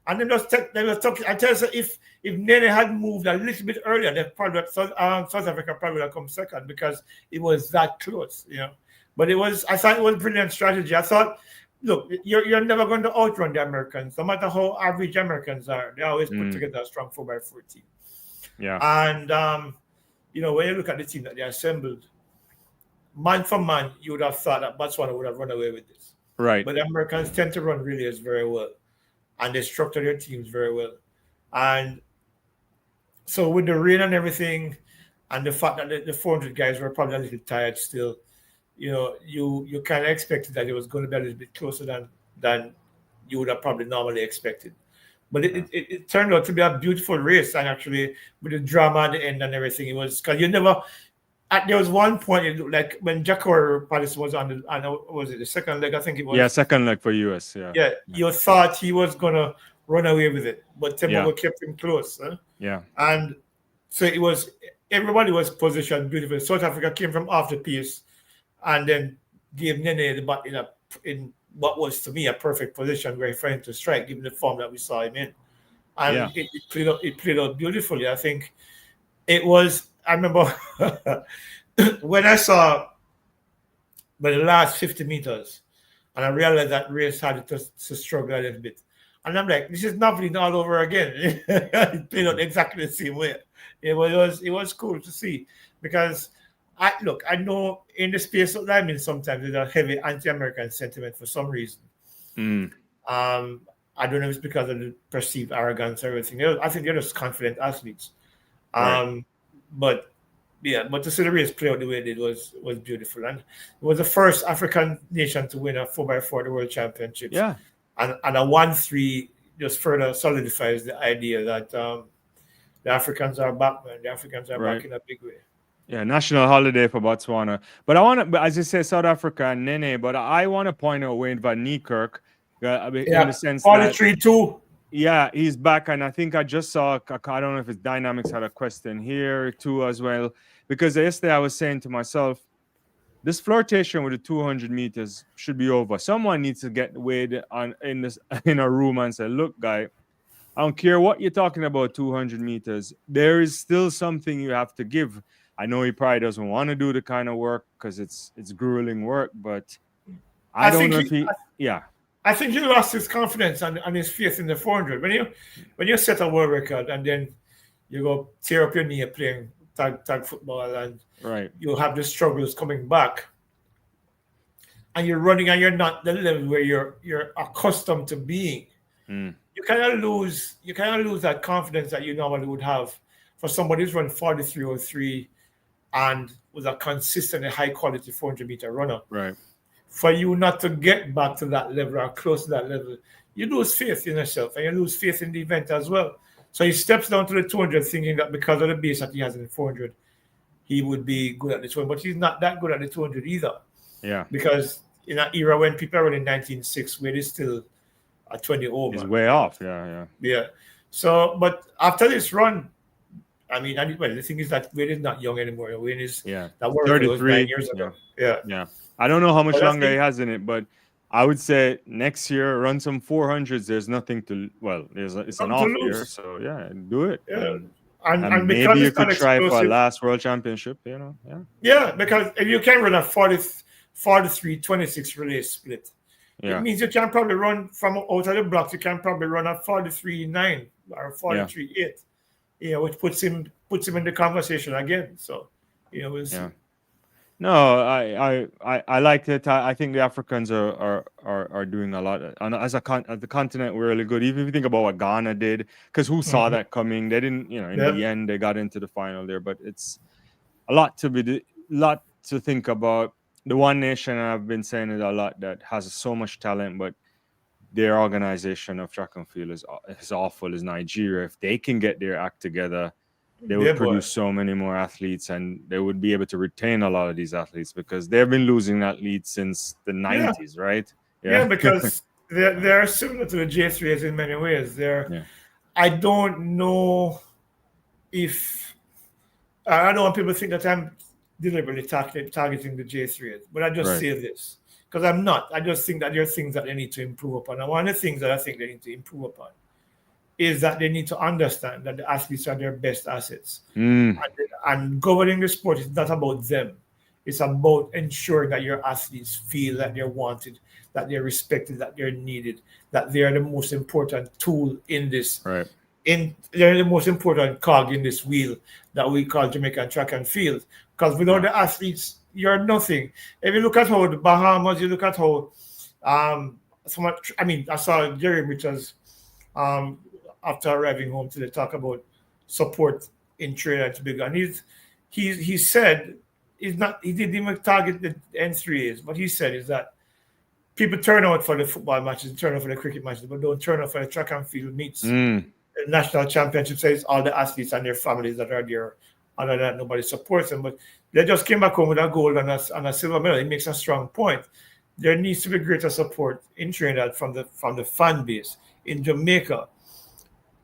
And they were talking. I tell you, if Nene had moved a little bit earlier, then probably South Africa probably would have come second because it was that close, But I thought it was brilliant strategy. I thought, look, you're never going to outrun the Americans, no matter how average Americans are. They always put together a strong 4x4 team. Yeah. And when you look at the team that they assembled, man for man, you would have thought that Botswana would have run away with this. Right. But the Americans tend to run relays very well. And they structure their teams very well. And so with the rain and everything, and the fact that the 400 guys were probably a little tired still, you kind of expected that it was going to be a little bit closer than you would have probably normally expected. But it turned out to be a beautiful race, and actually with the drama at the end and everything, it was because there was one point it looked like when Jacko Palace was on was it the second leg? I think it was. Yeah, second leg for US. Yeah. Yeah, you thought he was gonna run away with it, but Tembo kept him close. Yeah. And so everybody was positioned beautifully. South Africa came from off the pace and then gave Nene the bat in what was to me a perfect position where for him to strike, given the form that we saw him in. And it played out beautifully. I think it was. I remember when I saw the last 50 meters, and I realized that race had to struggle a little bit. And I'm like, this is nothing all over again. It played out exactly the same way. It was cool to see because I know in the space that I'm in sometimes there's a heavy anti-American sentiment for some reason. I don't know if it's because of the perceived arrogance or everything. I think they're just confident athletes. Right. But to see the race play out the way it did was beautiful. And it was the first African nation to win a 4x4 the World Championships. Yeah. And a 1-3 just further solidifies the idea that the Africans are back, man. The Africans are back in a big way. Yeah, national holiday for Botswana. But I want to, as you say, South Africa and Nene, but I want to point out Wayne van Niekerk in the sense 43-2. Yeah, he's back, and I think I just saw, I don't know if it's Dynamics had a question here too as well, because yesterday I was saying to myself, this flirtation with the 200 meters should be over. Someone needs to get Wade in a room and say, look, guy, I don't care what you're talking about 200 meters. There is still something you have to give. I know he probably doesn't want to do the kind of work because it's grueling work, but I don't know if he. I think he lost his confidence and his faith in the 400. When you set a world record and then you go tear up your knee playing tag football and you have the struggles coming back and you're running and you're not the level where you're accustomed to being, you kind of lose that confidence that you normally would have for somebody who's run 43.03 and was a consistently high quality 400 meter runner. Right. For you not to get back to that level or close to that level, you lose faith in yourself and you lose faith in the event as well. So he steps down to the 200 thinking that because of the base that he has in the 400, he would be good at the 200. But he's not that good at the 200 either. Yeah. Because in an era when people are running 19.6, where he's still at 20 over. He's way off. Yeah. So, but after this run, I mean, the thing is that Wayne is not young anymore. Wayne is that world 33 was 9 years ago. Yeah. I don't know how much longer he has in it, but I would say next year run some 400s. There's nothing to it's an off year, so do it. Yeah. And maybe you could try for a last world championship. Yeah, because if you can run a 43-26 relay split, it means you can probably run from out of the blocks. You can probably run a 43-9 or 43-8. Which puts him in the conversation again. So, we'll see. Yeah. No, I like it. I think the Africans are doing a lot, and as the continent, we're really good. Even if you think about what Ghana did, because who saw that coming? They didn't. In the end, they got into the final there, but it's a lot to think about. The one nation, and I've been saying it a lot, that has so much talent, but their organization of track and field is awful, is Nigeria. If they can get their act together, they would produce so many more athletes, and they would be able to retain a lot of these athletes because they've been losing athletes since the 90s, right? Yeah, because they're similar to the J3s in many ways. I don't know if I don't want people to think that I'm deliberately targeting the J3s, but I just say this. Because I'm not. I just think that there are things that they need to improve upon. And one of the things that I think they need to improve upon is that they need to understand that the athletes are their best assets. Mm. And governing the sport is not about them. It's about ensuring that your athletes feel that they're wanted, that they're respected, that they're needed, that they are the most important tool in this. Right. They're the most important cog in this wheel that we call Jamaican track and field. Because without the athletes, you're nothing. If you look at how the Bahamas, you look at how I saw Jerry Richards after arriving home today talk about support in Trinidad and Tobago, and he said he didn't even target the N3As. What he said is that people turn out for the football matches, turn out for the cricket matches, but don't turn out for the track and field meets. The national championship says all the athletes and their families that are there. Other than that, nobody supports them. But they just came back home with a gold and a silver medal. It makes a strong point. There needs to be greater support in Trinidad from the fan base. In Jamaica,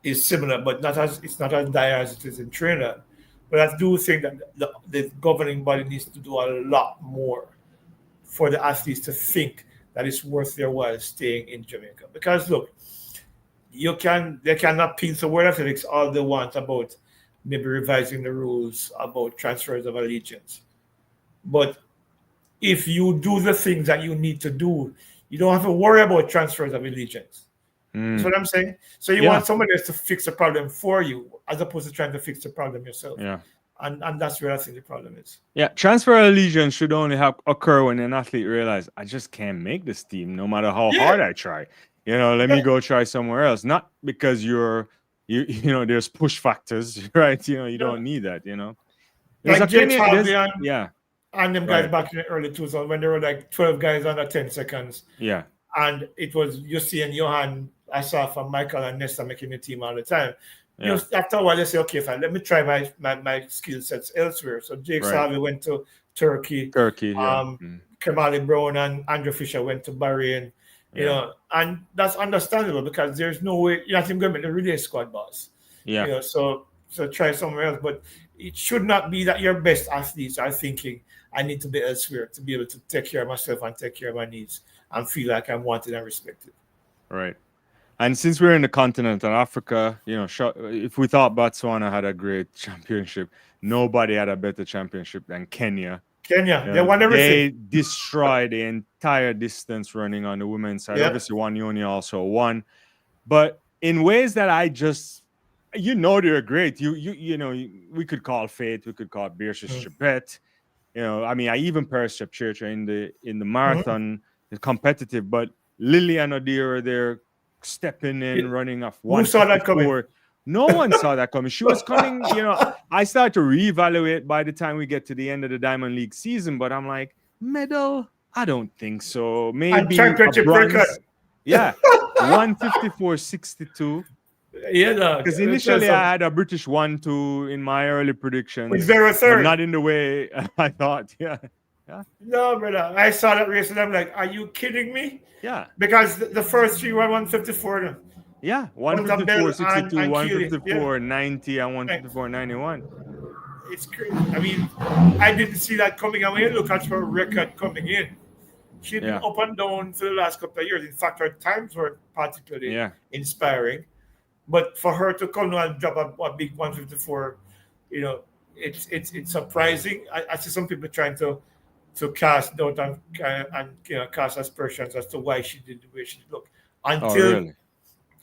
is similar, but it's not as dire as it is in Trinidad. But I do think that the governing body needs to do a lot more for the athletes to think that it's worth their while staying in Jamaica. Because look, they cannot peel the World Athletics all they want about maybe revising the rules about transfers of allegiance. But if you do the things that you need to do, you don't have to worry about transfers of allegiance. That's what I'm saying. So you want somebody else to fix the problem for you, as opposed to trying to fix the problem yourself. Yeah. And that's where I think the problem is. Yeah, transfer allegiance should only occur when an athlete realizes I just can't make this team, no matter how hard I try. Let me go try somewhere else. Not because there's push factors, right? You don't need that. There's like James Harvey and them guys back in the early 2000s when there were like 12 guys under 10 seconds. Yeah. And it was Yossi and Johan, I saw from Michael and Nesta making the team all the time. Yeah. After a while, they say, okay, fine, let me try my skill sets elsewhere. So Jake Harvey went to Turkey. Kamali Brown and Andrew Fisher went to Bahrain. You know, and that's understandable because there's no way you're not even going to make the relay squad boss. Yeah. So try somewhere else. But it should not be that your best athletes are thinking, I need to be elsewhere to be able to take care of myself and take care of my needs and feel like I'm wanted and respected. Right. And since we're in the continent of Africa, if we thought Botswana had a great championship, nobody had a better championship than Kenya. They won everything. They destroyed the entire distance running on the women's side. Obviously, Wanyoni also won. But in ways that I just, they're great. We could call Fate, we could call Beatrice Chebet. I even Paris Chepchirchir in the marathon is competitive, but Lillian Odira, they're stepping in, running off 154. Who saw that coming? No one saw that coming. She was coming, I started to reevaluate by the time we get to the end of the Diamond League season, but I'm like, medal? I don't think so. Maybe a bronze. Yeah, 154.62. Yeah, because initially I had a British 1-2 in my early predictions. With 0-3. Not in the way I thought. Yeah. No, brother. I saw that race and I'm like, are you kidding me? Yeah. Because the first three were 154. Yeah, 154.62, 154.90, and 154.91. It's crazy. I mean, I didn't see that coming. And when you look at her record coming in, she's been up and down for the last couple of years. In fact, her times were particularly inspiring. But for her to come and drop a big 154, it's surprising. I see some people trying to cast doubt and cast aspersions as to why she did the way she did. Look,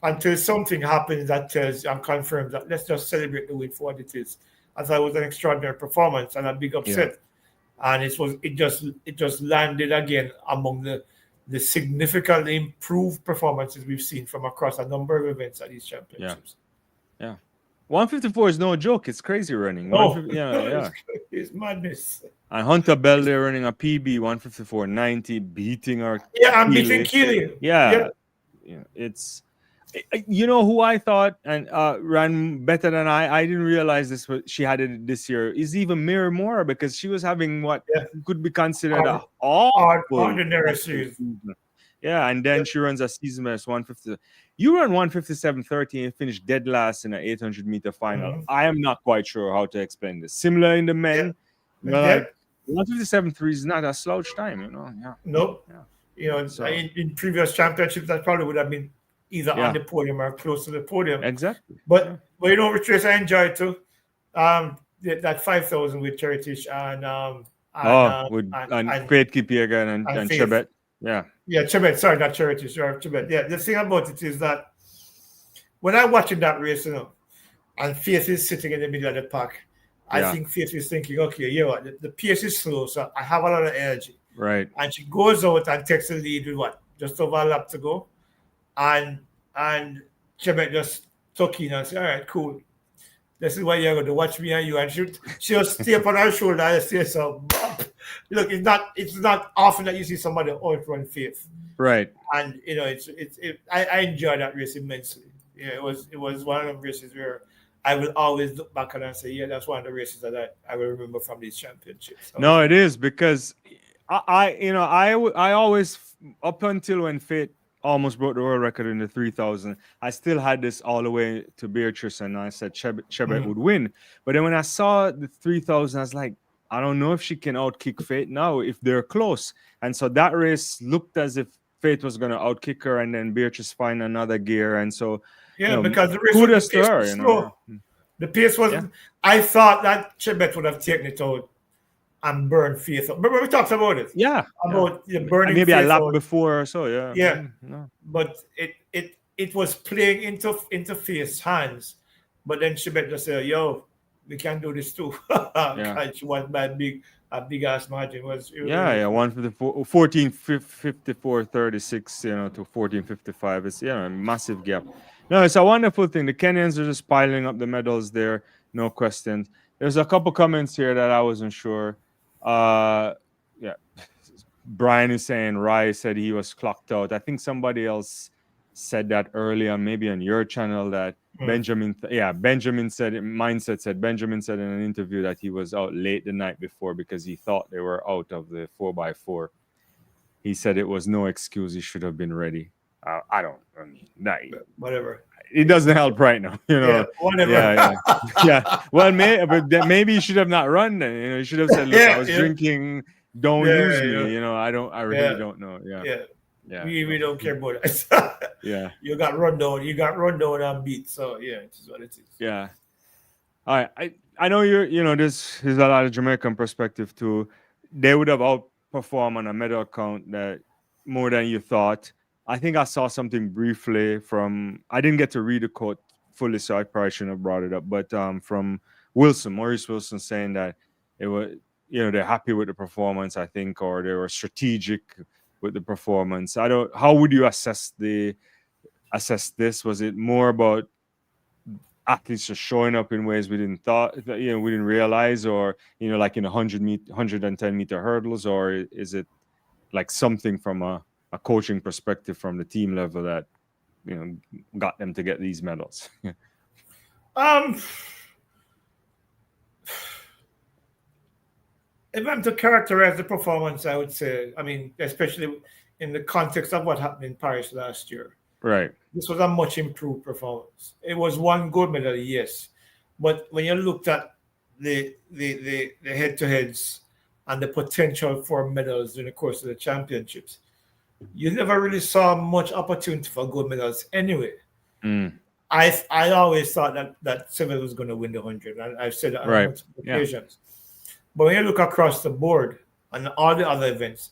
until something happens that tells and confirms that let's just celebrate the win for what it is. I thought it was an extraordinary performance and a big upset, and it just landed again among the significantly improved performances we've seen from across a number of events at these championships. Yeah. 154 is no joke. It's crazy running. It's madness. And Hunter Bell, they're running a PB 154.90, beating our I'm beating Keely. It's who I thought and ran better than I didn't realize this, but she had it this year is even Mary Moore, because she was having what could be considered an ordinary season. Yeah, and then she runs a season best 150. You run 157.30 and finish dead last in an 800 meter final. I am not quite sure how to explain this. Similar in the men, 157.3 is not a slouch time, Nope. In previous championships, that probably would have been either on the podium or close to the podium. Exactly. But you know which race I enjoyed too? That 5,000 with Heritage and Faith Kipiegan and Faith. Chebet. Yeah. Yeah, Chebet. Sorry, not Heritage. Chebet. Yeah, the thing about it is that when I'm watching that race, you know, and Faith is sitting in the middle of the pack, I think Faith is thinking, okay, you know what, the pace is slow, so I have a lot of energy. Right. And she goes out and takes the lead with what? Just over a lap to go. And Chebet just took in and said, all right, cool. This is what you're going to watch me and you. And she'll just stay up on her shoulder and say, so, look, it's not often that you see somebody outrun Faith. Right. And, you know, I enjoyed that race immensely. Yeah, it was one of the races where I will always look back and say, yeah, that's one of the races that I will remember from these championships. No, it is, because I always, up until when Faith almost broke the world record in the 3,000, I still had this all the way to Beatrice, and I said Chebet would win. But then when I saw the 3,000, I was like, I don't know if she can outkick Faith now if they're close. And so that race looked as if Faith was going to outkick her, and then Beatrice find another gear. And so, because the race kudos to her, slow. The pace wasn't. I thought that Chebet would have taken it out and burned Faith. Remember we talked about it? Yeah. About the burning. Maybe Faith a lap out. before or so. Yeah. Yeah. No. But it was playing into Faith's hands. But then Chebet just said, "Yo, we can do this too." She won by a big ass margin. It was 14:54:36, to 14:55. It's a massive gap. No, it's a wonderful thing. The Kenyans are just piling up the medals there, no question. There's a couple comments here that I wasn't sure. Brian is saying Rai said he was clocked out. I think somebody else said that earlier, maybe on your channel, that Benjamin said Benjamin said in an interview that he was out late the night before because he thought they were out of the 4x4. He said it was no excuse. He should have been ready. Whatever. It doesn't help right now, whatever. Yeah. Well, maybe you should have not run then. You should have said, "Look, I was drinking. Don't use me." I really don't know. Yeah. We don't care about it. Yeah. You got run down. You got run down and beat. So it is what it is. Yeah. All right. I know there's a lot of Jamaican perspective too. They would have outperformed on a medal count that more than you thought. I think I saw something briefly I didn't get to read the quote fully, so I probably shouldn't have brought it up. But from Maurice Wilson, saying that it was, they're happy with the performance, I think, or they were strategic with the performance. How would you assess this? Was it more about athletes just showing up in ways we didn't realize, or like in 110 meter hurdles, or is it like something from a coaching perspective from the team level that got them to get these medals? If I'm to characterize the performance, I would say, especially in the context of what happened in Paris last year, right? This was a much improved performance. It was one gold medal, yes, but when you looked at the head-to-heads and the potential for medals during the course of the championships, you never really saw much opportunity for gold medals anyway. I always thought that Seville was going to win the 100, and I've said that on multiple occasions. But when you look across the board and all the other events,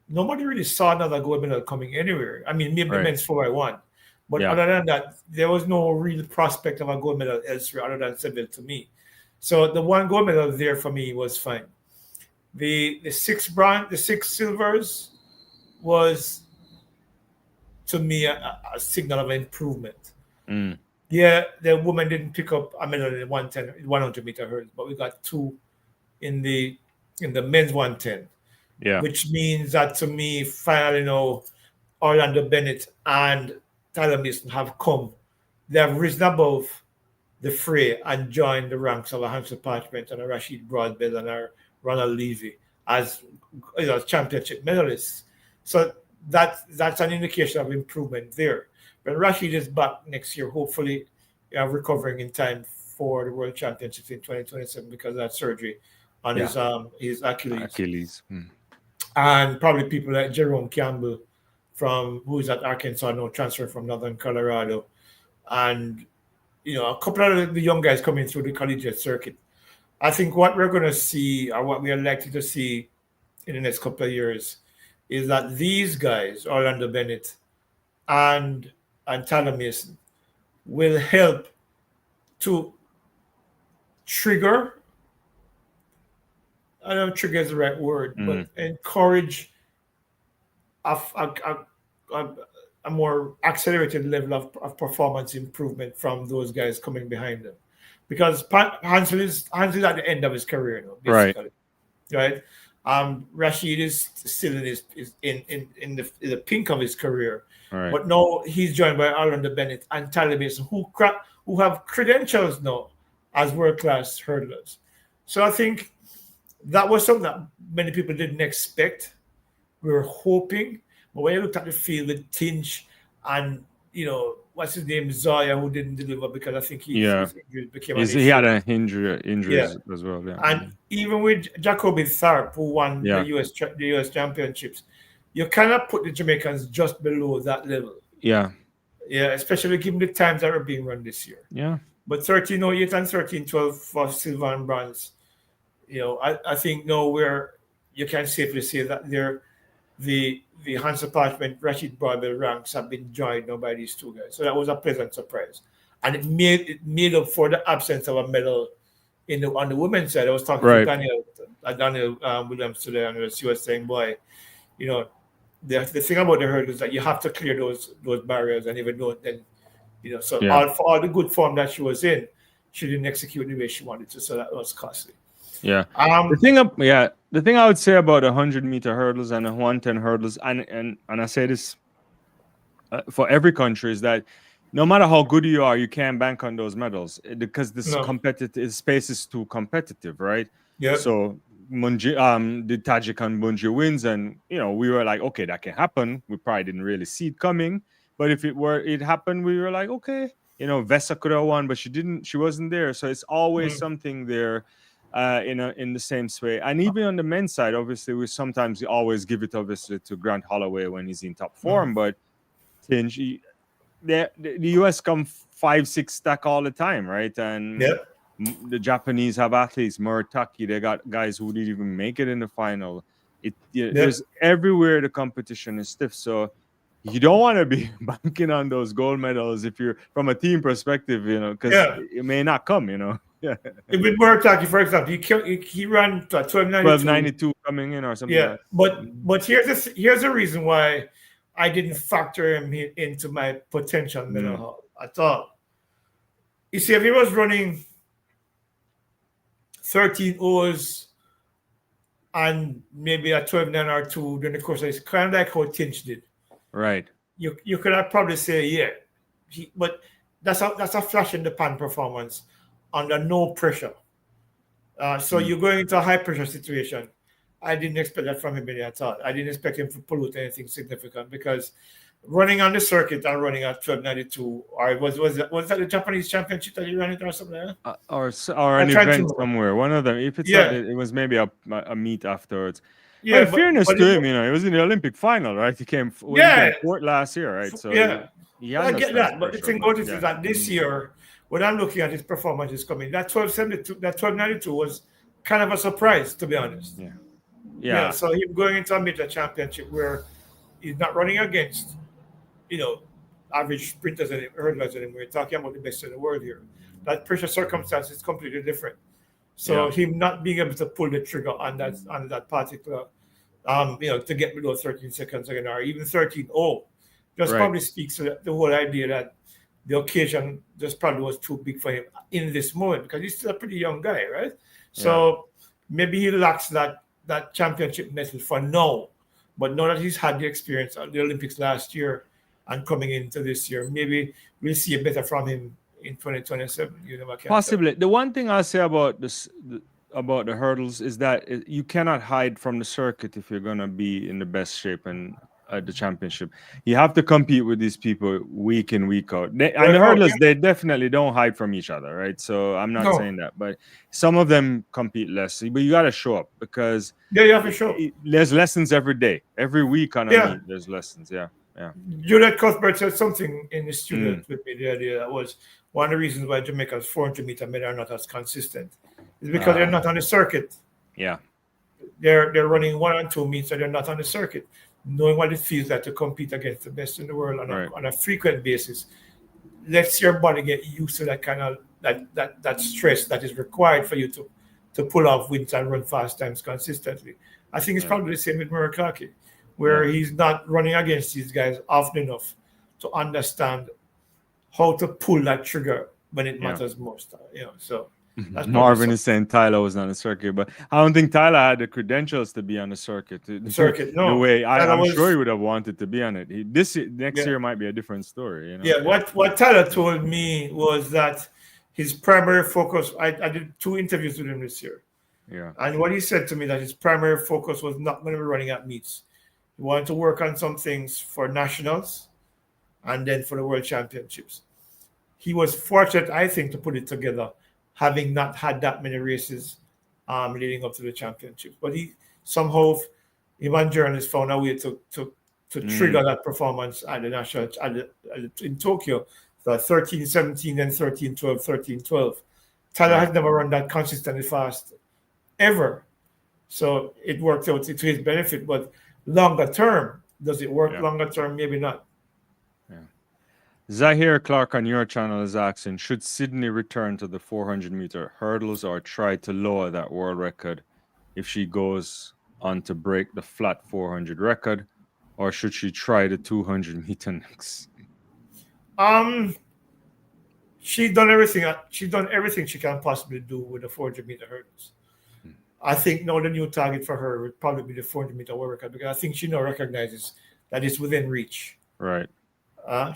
nobody really saw another gold medal coming anywhere. Maybe men's 4x1. But other than that, there was no real prospect of a gold medal elsewhere other than Seville to me. So the one gold medal there for me was fine. The six silvers was, to me, a signal of improvement. Yeah, the women didn't pick up a medal in the 100 meter hurdles, but we got two in the men's 110. Yeah, which means that to me, finally, Orlando Bennett and Tyler Mason have come. They have risen above the fray and joined the ranks of a Hansel Parchment and a Rashid Broadbell and a Ronald Levy as championship medalists. So that's an indication of improvement there. But Rashid is back next year, hopefully recovering in time for the World Championships in 2027 because of that surgery on his Achilles. Achilles. And probably people like Jerome Campbell from who's at Arkansas, no transfer from Northern Colorado, and a couple of the young guys coming through the collegiate circuit. I think what we're going to see, or what we are likely to see in the next couple of years, is that these guys, Orlando Bennett and Tyler Mason, will help to trigger. I don't know if trigger is the right word, but encourage a, a more accelerated level of performance improvement from those guys coming behind them. Because Hansel is at the end of his career now, basically. Right? Rashid is still in the pink of his career. Right. But now he's joined by Orlando Bennett and Tyler Mason, who have credentials now as world-class hurdlers. So I think that was something that many people didn't expect. We were hoping. But when you looked at the field with Tinch and, what's his name, Zaya, who didn't deliver because I think his injury became an issue. He had an injuries as well. Yeah. And even with Jacoby Tharp, who won the US championships, you cannot put the Jamaicans just below that level. Yeah. Yeah, especially given the times that are being run this year. Yeah. But 13:08 and 13:12 for silver and bronze. I think now you can safely say that the Hansa Parchment Rashid Barbell ranks have been joined now by these two guys. So that was a pleasant surprise. And it made up for the absence of a medal on the women's side. I was talking to Daniel Williams today, and she was saying, boy, the thing about the hurdle is that you have to clear those barriers, and even though then, for all the good form that she was in, she didn't execute the way she wanted to, so that was costly. Yeah. The thing I would say about 100-meter hurdles and 110 hurdles, and I say this for every country, is that no matter how good you are, you can't bank on those medals because this space is too competitive, right? Yeah. So the Tajik Bunji wins, and we were like, okay, that can happen. We probably didn't really see it coming, but if it happened, we were like, okay, Vesa could have won, but she wasn't there. So it's always something there. In the same way, and even on the men's side, obviously, we sometimes always give it obviously to Grant Holloway when he's in top form, but Tinge, the US come 5-6 stack all the time, right? And the Japanese have athletes, Murataki, they got guys who didn't even make it in the final. There's everywhere the competition is stiff, so you don't want to be banking on those gold medals if you're from a team perspective, because it may not come, Yeah. With Murataki, for example, he ran to 1292 coming in or something. Yeah, but here's the reason why I didn't factor him into my potential medal at all. You see, if he was running 13 O's and maybe a 12.9 or 2 during the course of it's kind of like how Tinch did. Right. You could have probably say, but that's a flash in the pan performance under no pressure. So you're going into a high pressure situation. I didn't expect that from him at all. I didn't expect him to pollute anything significant because running on the circuit and running at 1292, or was that the Japanese championship that he ran it or something? Or an event somewhere. One of them. If it's it was maybe a meet afterwards. Yeah, but in fairness to him, he was in the Olympic final, right? He came fourth last year, right? So I get that. But the thing about it is that this year, when I'm looking at his performances coming, that 1292 was kind of a surprise, to be honest. Yeah. So him going into a major championship where he's not running against, average sprinters and hurdlers anymore. We're talking about the best in the world here. That pressure circumstance is completely different. So him not being able to pull the trigger on that particular, to get below 13 seconds again, or even 13:0, probably speaks to the whole idea that the occasion just probably was too big for him in this moment because he's still a pretty young guy, right? So maybe he lacks that championship message for now. But now that he's had the experience at the Olympics last year and coming into this year, maybe we'll see a better from him in 2027. Possibly. The one thing I'll say about about the hurdles is that you cannot hide from the circuit if you're going to be in the best shape and at the championship. You have to compete with these people week in, week out. And the hurdlers, they definitely don't hide from each other, right? So I'm not saying that, but some of them compete less. But you got to show up because you have to show up. There's lessons every day, every week on a meet. There's lessons, Yeah. Juliet Cuthbert said something in the studio with me the other day that was one of the reasons why Jamaica's 400-meter men are not as consistent. Is because they're not on the circuit. Yeah. They're running 1 and 2 meets, and they're not on the circuit. Knowing what it feels like to compete against the best in the world on a frequent basis lets your body get used to that kind of that stress that is required for you to pull off wins and run fast times consistently. I think it's probably the same with Murakami, where he's not running against these guys often enough to understand how to pull that trigger when it matters most. So that's Marvin is saying Tyler was on the circuit, but I don't think Tyler had the credentials to be on the circuit. No. The way I'm sure he would have wanted to be on it. Next year might be a different story. Yeah. What Tyler told me was that his primary focus. I did 2 interviews with him this year. Yeah. And what he said to me that his primary focus was not going to be running at meets. He wanted to work on some things for nationals and then for the world championships. He was fortunate, I think, to put it together, having not had that many races leading up to the championships. But he somehow, him and journalists found a way to trigger that performance at the national in Tokyo. So 13-17, then 13-12, 13-12. Tyler has never run that consistently fast ever. So it worked out to his benefit. But longer term, does it work longer term? Maybe not. Yeah. Zahir Clark on your channel is asking, should Sydney return to the 400-meter hurdles or try to lower that world record if she goes on to break the flat 400 record, or should she try the 200-meter next? She's done everything. She's done everything she can possibly do with the 400-meter hurdles. I think now the new target for her would probably be the 400-meter world record, because I think she now recognizes that it's within reach. Right.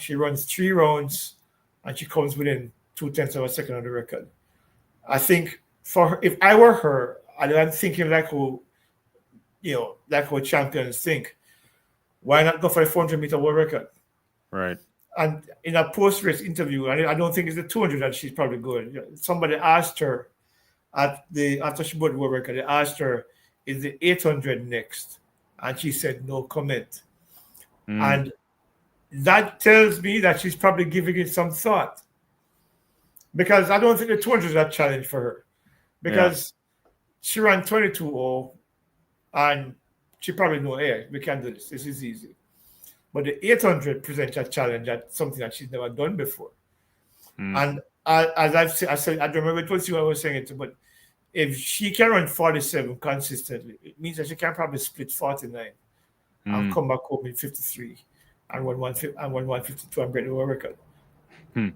She runs 3 rounds and she comes within 0.2 of a second on the record. I think for her, if I were her, I'm thinking like how champions think. Why not go for the 400-meter world record? Right. And in a post-race interview, I don't think it's the 200 that she's probably good. Somebody asked her after she broke the world record, they asked her, is the 800 next? And she said no comment. And that tells me that she's probably giving it some thought, because I don't think the 200 is a challenge for her, because she ran 22.0 and she probably know, hey, we can do this. This is easy. But the 800 presents a challenge, that's something that she's never done before. And as I've said, I don't remember it was you I was saying it, but if she can run 47 consistently, it means that she can probably split 49 and come back home in 53 and run 152 and break the world record.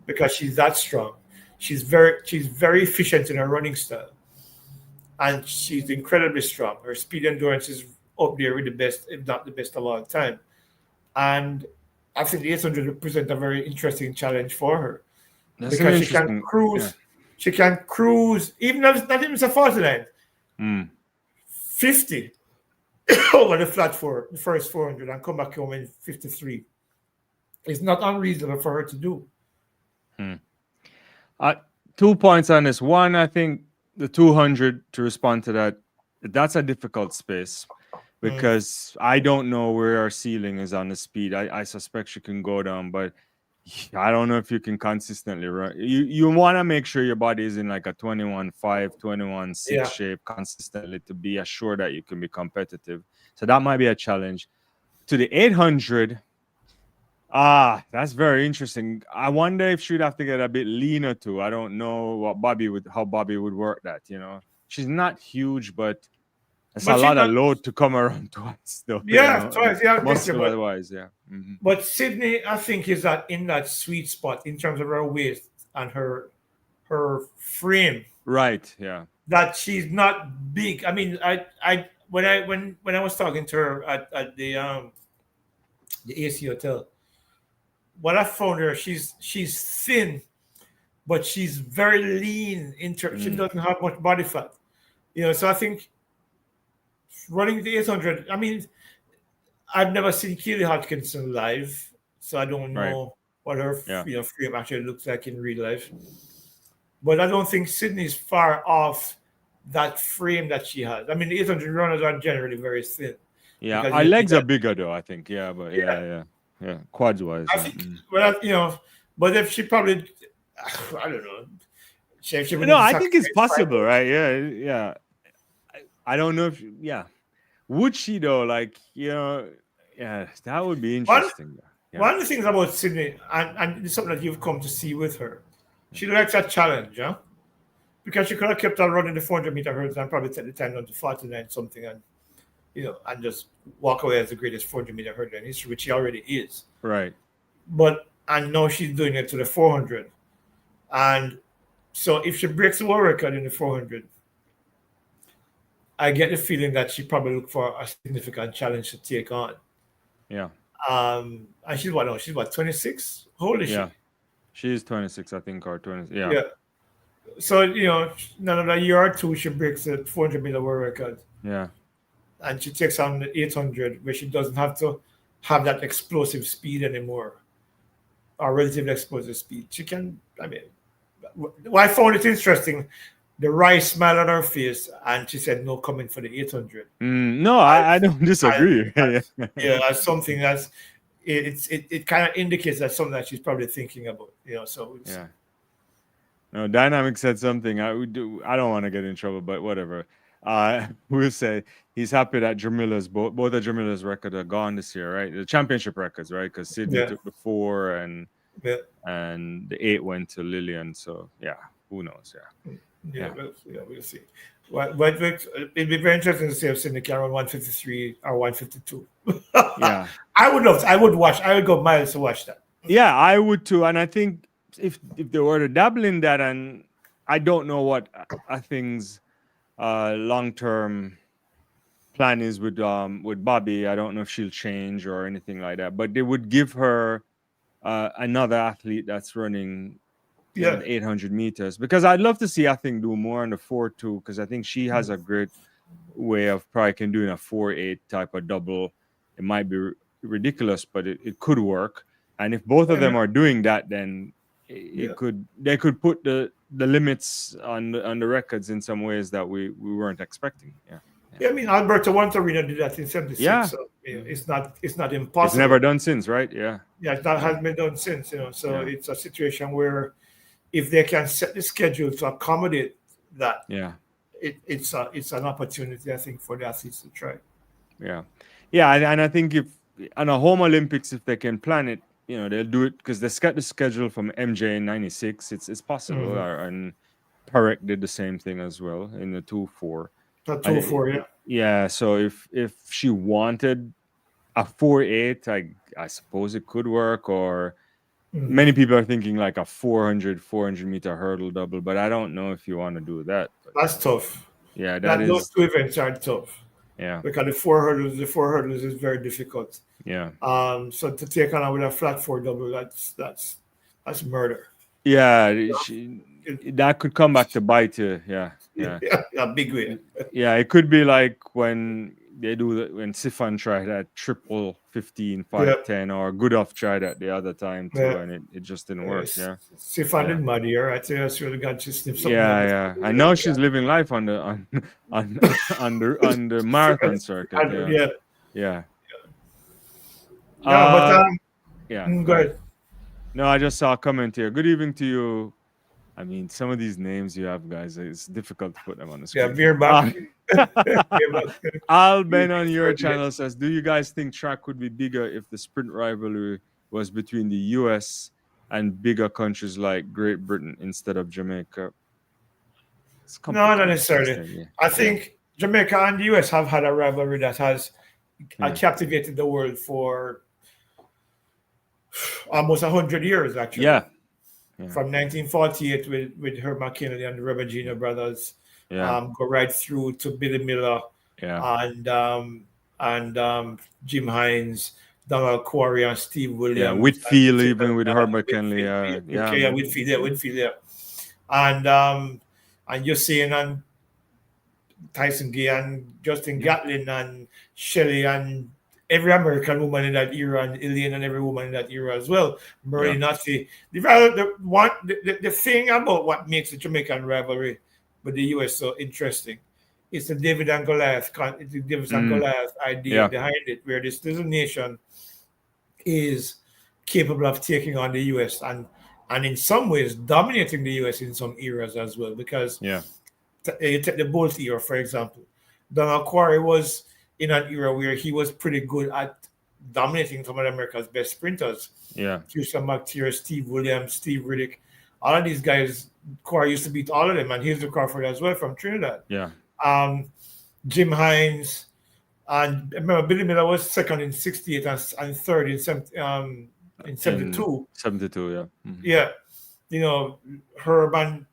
Because she's that strong. She's very efficient in her running style. And she's incredibly strong. Her speed endurance is up there with the best, if not the best of all time. And I think the 800 will present a very interesting challenge for her. That's because she can cruise. Yeah. She can cruise, even if it's not even a 49. 50 over the flat for the first 400 and come back home in 53. It's not unreasonable for her to do. 2 points on this. One, I think the 200, to respond to that, that's a difficult space, because I don't know where our ceiling is on the speed. I suspect she can go down, but I don't know if you can consistently run. You want to make sure your body is in like a 21.5, 21.6 shape consistently to be assured that you can be competitive. So that might be a challenge. To the 800, that's very interesting. I wonder if she'd have to get a bit leaner too. I don't know how Bobby would work that. She's not huge, but it's a lot of load to come around twice, though. Twice. Muscular-wise, But Sydney, I think, is in that sweet spot in terms of her waist and her frame. Right. Yeah. That she's not big. I mean, when I was talking to her at the AC hotel, what I found her, she's thin, but she's very lean. She doesn't have much body fat. So I think running the 800, I mean, I've never seen Keely Hodgkinson live, so I don't know what her frame actually looks like in real life. But I don't think Sydney's far off that frame that she has. I mean, the 800 runners are generally very thin. Yeah, our legs are bigger though, I think. Yeah, but yeah. yeah. Quads wise, I yeah. think, well, but if she probably, I don't know, if she would No, need to I think it's sacrifice possible, 5 pounds. right? Yeah, yeah. I don't know if, yeah. Would she though? Like, yeah, that would be One, interesting. Yeah, one of the things about Sydney, and it's something that you've come to see with her, she likes a challenge, huh? Because she could have kept on running the 400-meter hurdles and probably take the time down to 49 something and just walk away as the greatest 400-meter hurdler in history, which she already is. right. And now she's doing it to the 400. And so if she breaks the world record in the 400, I get the feeling that she probably look for a significant challenge to take on. Yeah, And she's what? No, she's what? 26. How old is yeah. she? She is 26, I think, or 20. Yeah, Yeah. So another year or two, she breaks the 400-meter world record, yeah, and she takes on the 800, where she doesn't have to have that explosive speed anymore, or relatively explosive speed. She can. I mean, I found it interesting. The right smile on her face, and she said, "No, coming for the 800." No, I, I don't I, disagree. yeah, as something that's it kind of indicates that something that she's probably thinking about. So Yeah. No, Dynamic said something. I don't want to get in trouble, but whatever. We'll say he's happy that Jamila's both of Jamila's records are gone this year, right? The championship records, right? Because Sydney yeah, took the 4 and yeah, the 8 went to Lillian. So yeah, who knows? Yeah, yeah, yeah, we'll see. But it'd be very interesting to see if Sydney can run 153 or 152. yeah, I would love to. I would watch. I would go miles to watch that. yeah. I would too, and I think if they were to dabble in that, and I don't know what I think's long term plan is with Bobby. I don't know if she'll change or anything like that, but they would give her another athlete that's running Yeah, the 800 meters, because I'd love to see I think do more on the 4.2, because I think she has a great way of probably can doing a 4.8 type of double. It might be ridiculous, but it could work. And if both of them are doing that, then yeah. they could put the limits on the records in some ways that we weren't expecting. Yeah. Yeah, I mean, Alberto Wantarina did that in '76, Yeah. so it's not It's impossible. never done since, right? Yeah. Yeah, that hasn't been done since. So Yeah. it's a situation where if they can set the schedule to accommodate that, Yeah. it's an opportunity, I think, for the athletes to try. Yeah. Yeah. And I think if on a home Olympics, if they can plan it, they'll do it, because they got the schedule from MJ in '96. It's possible. And Perek did the same thing as well in the 2.4. That 2-4, yeah. Yeah. So if she wanted a 4.8, I suppose it could work. Or many people are thinking like a 400 meter hurdle double, but I don't know if you want to do that. But That's tough. yeah, Those two events are tough. Yeah. Because the four hurdles is very difficult. Yeah. So to take on with a flat 4 double, that's murder. Yeah, that could come back to bite you. Yeah. A big way. Yeah, it could be like when they do when Sifan tried that triple 15, 510, or Goodoff tried that the other time too, and it just didn't work. Yeah. Sifan did mud here. I tell you, that's really got to sniff something. Yeah. I know she's living life on the marathon circuit. Yeah. Yeah. Go ahead. No, I just saw a comment here. Good evening to you. I mean, some of these names you have, guys, it's difficult to put them on the screen. Yeah, beer back. Al Ben on your channel says, do you guys think track would be bigger if the sprint rivalry was between the US and bigger countries like Great Britain instead of Jamaica? No, not necessarily. Yeah. I think Jamaica and the US have had a rivalry that has captivated the world for almost 100 years, actually. Yeah. From 1948 with Herb McKinley and the Rebagino brothers, go right through to Billy Miller and Jim Hines, Donald Quarry and Steve Williams. Yeah, Whitfield even with Herb McKinley. Whitfield. And you're seeing on Tyson Gay and Justin Gatlin and Shelly and every American woman in that era, and Elaine and every woman in that era as well. Murray Nazi. The thing about what makes the Jamaican rivalry with the US so interesting is the David and Goliath idea behind it, where this little nation is capable of taking on the US and in some ways dominating the US in some eras as well. Because Yeah. you take the Bolt era, for example. Donald Quarry was in an era where he was pretty good at dominating some of America's best sprinters. Yeah. Houston McTeer, Steve Williams, Steve Riddick. All of these guys, Quarry used to beat all of them, and here's the Crawford as well from Trinidad. Yeah. Jim Hines, and remember Billy Miller was second in '68 and third in '72. 72, yeah. Mm-hmm. Yeah, you know, Herb and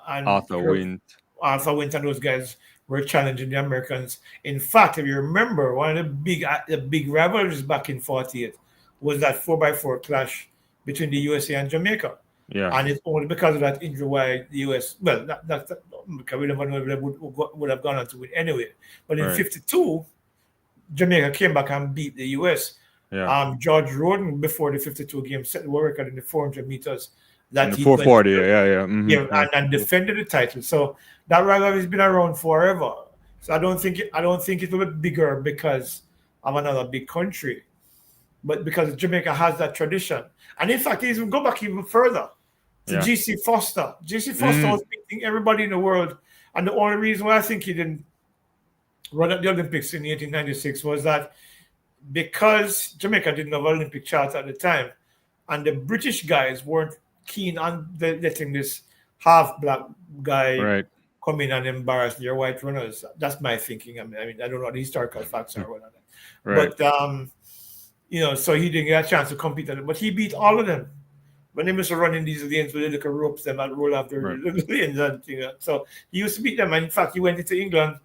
Arthur Wint. Arthur Wint and those guys were challenging the Americans. In fact, if you remember, one of the big rivalries back in '48 was that 4x4 clash between the USA and Jamaica. Yeah. And it's only because of that injury why the US, well, that's because we never know if they would have gone on to win anyway. But in '52, Jamaica came back and beat the US. Yeah. George Roden, before the '52 game, set the world record in the 400 meters. That he 440, yeah. And defended the title. So that rivalry has been around forever. So I don't think it will be bigger because of another big country, but because Jamaica has that tradition. And in fact, even go back even further to G.C. Foster. G.C. Foster was beating everybody in the world, and the only reason why I think he didn't run at the Olympics in 1896 was that because Jamaica didn't have an Olympic charter at the time, and the British guys weren't keen on letting this half-black guy come in and embarrass their white runners. That's my thinking. I mean, I don't know what the historical facts are, but so he didn't get a chance to compete on it. But he beat all of them when they used to run in these lanes with the little ropes, them and roll after lanes and things. So he used to beat them. And in fact, he went into England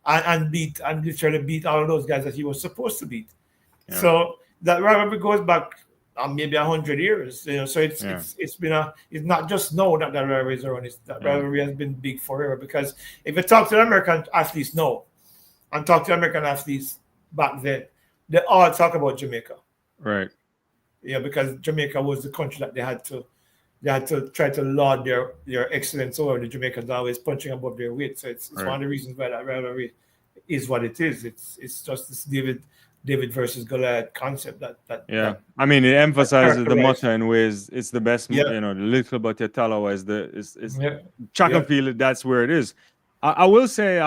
and literally beat all of those guys that he was supposed to beat. Yeah. So that rivalry goes back maybe 100 years. So it's not just now that rivalry is around. That rivalry has been big forever. Because if you talk to the American athletes now and talk to American athletes back then, they all talk about Jamaica. Right. Yeah, because Jamaica was the country that they had to try to laud their excellence over. The Jamaicans are always punching above their weight. So it's one of the reasons why that rivalry is what it is. It's just this David versus Goliath concept that I mean, it emphasizes the motto in ways. It's the best, the little but your tallow is track and field. That's where it is. I will say,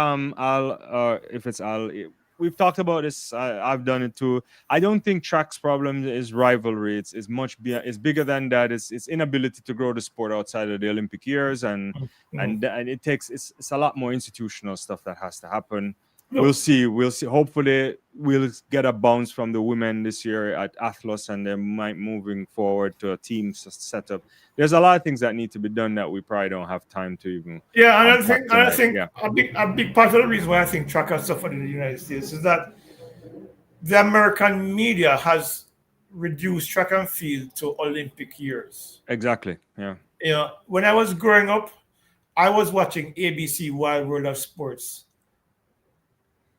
we've talked about this. I've done it too. I don't think track's problem is rivalry. It's it's bigger than that. It's inability to grow the sport outside of the Olympic years, and it takes it's a lot more institutional stuff that has to happen. We'll see. Hopefully, we'll get a bounce from the women this year at Athlos, and they might moving forward to a team setup. There's a lot of things that need to be done that we probably don't have time to even. Yeah, and I think a big part of the reason why I think track has suffered in the United States is that the American media has reduced track and field to Olympic years. Exactly. Yeah. When I was growing up, I was watching ABC Wild World of Sports.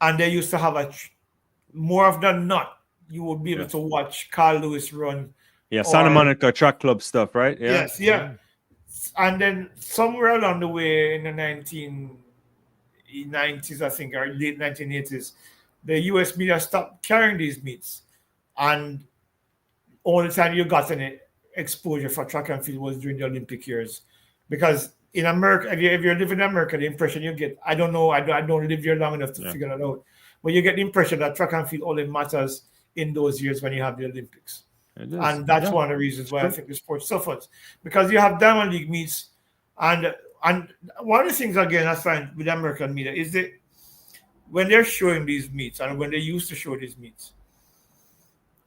And they used to have more of than not, you would be able to watch Carl Lewis run. Yeah, Santa Monica Track Club stuff, right? Yeah. Yes, yeah. And then somewhere along the way in the 1990s, I think, or late 1980s, the US media stopped carrying these meets. And all the time you got any exposure for track and field was during the Olympic years. Because in America, if you're living in America, the impression you get, I don't know, I don't live here long enough to figure that out, but you get the impression that track and field only matters in those years when you have the Olympics. And that's one of the reasons why I think the sport suffers. Because you have Diamond League meets, and one of the things, again, I find with American media is that when they're showing these meets, and when they used to show these meets,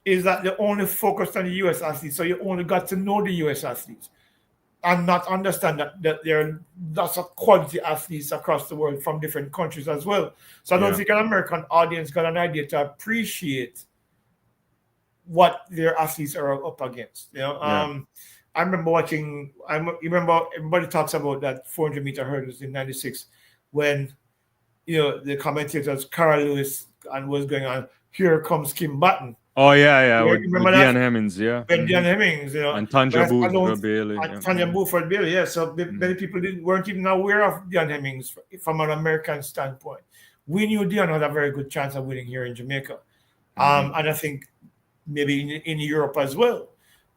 is that they only focused on the US athletes, so you only got to know the US athletes. And not understand that there are lots of quality athletes across the world from different countries as well. So I don't think an American audience got an idea to appreciate what their athletes are up against. I remember watching. Everybody talks about that 400-meter hurdles in '96 when the commentators Carl Lewis and was going on. Here comes Kim Button. Oh yeah, with Dean Hemmings, With Dean Hemmings, and Tanja Buford-Bailey. Tanja Buford-Bailey, yeah. So many people weren't even aware of Dean Hemmings from an American standpoint. We knew Dean had a very good chance of winning here in Jamaica, and I think maybe in Europe as well.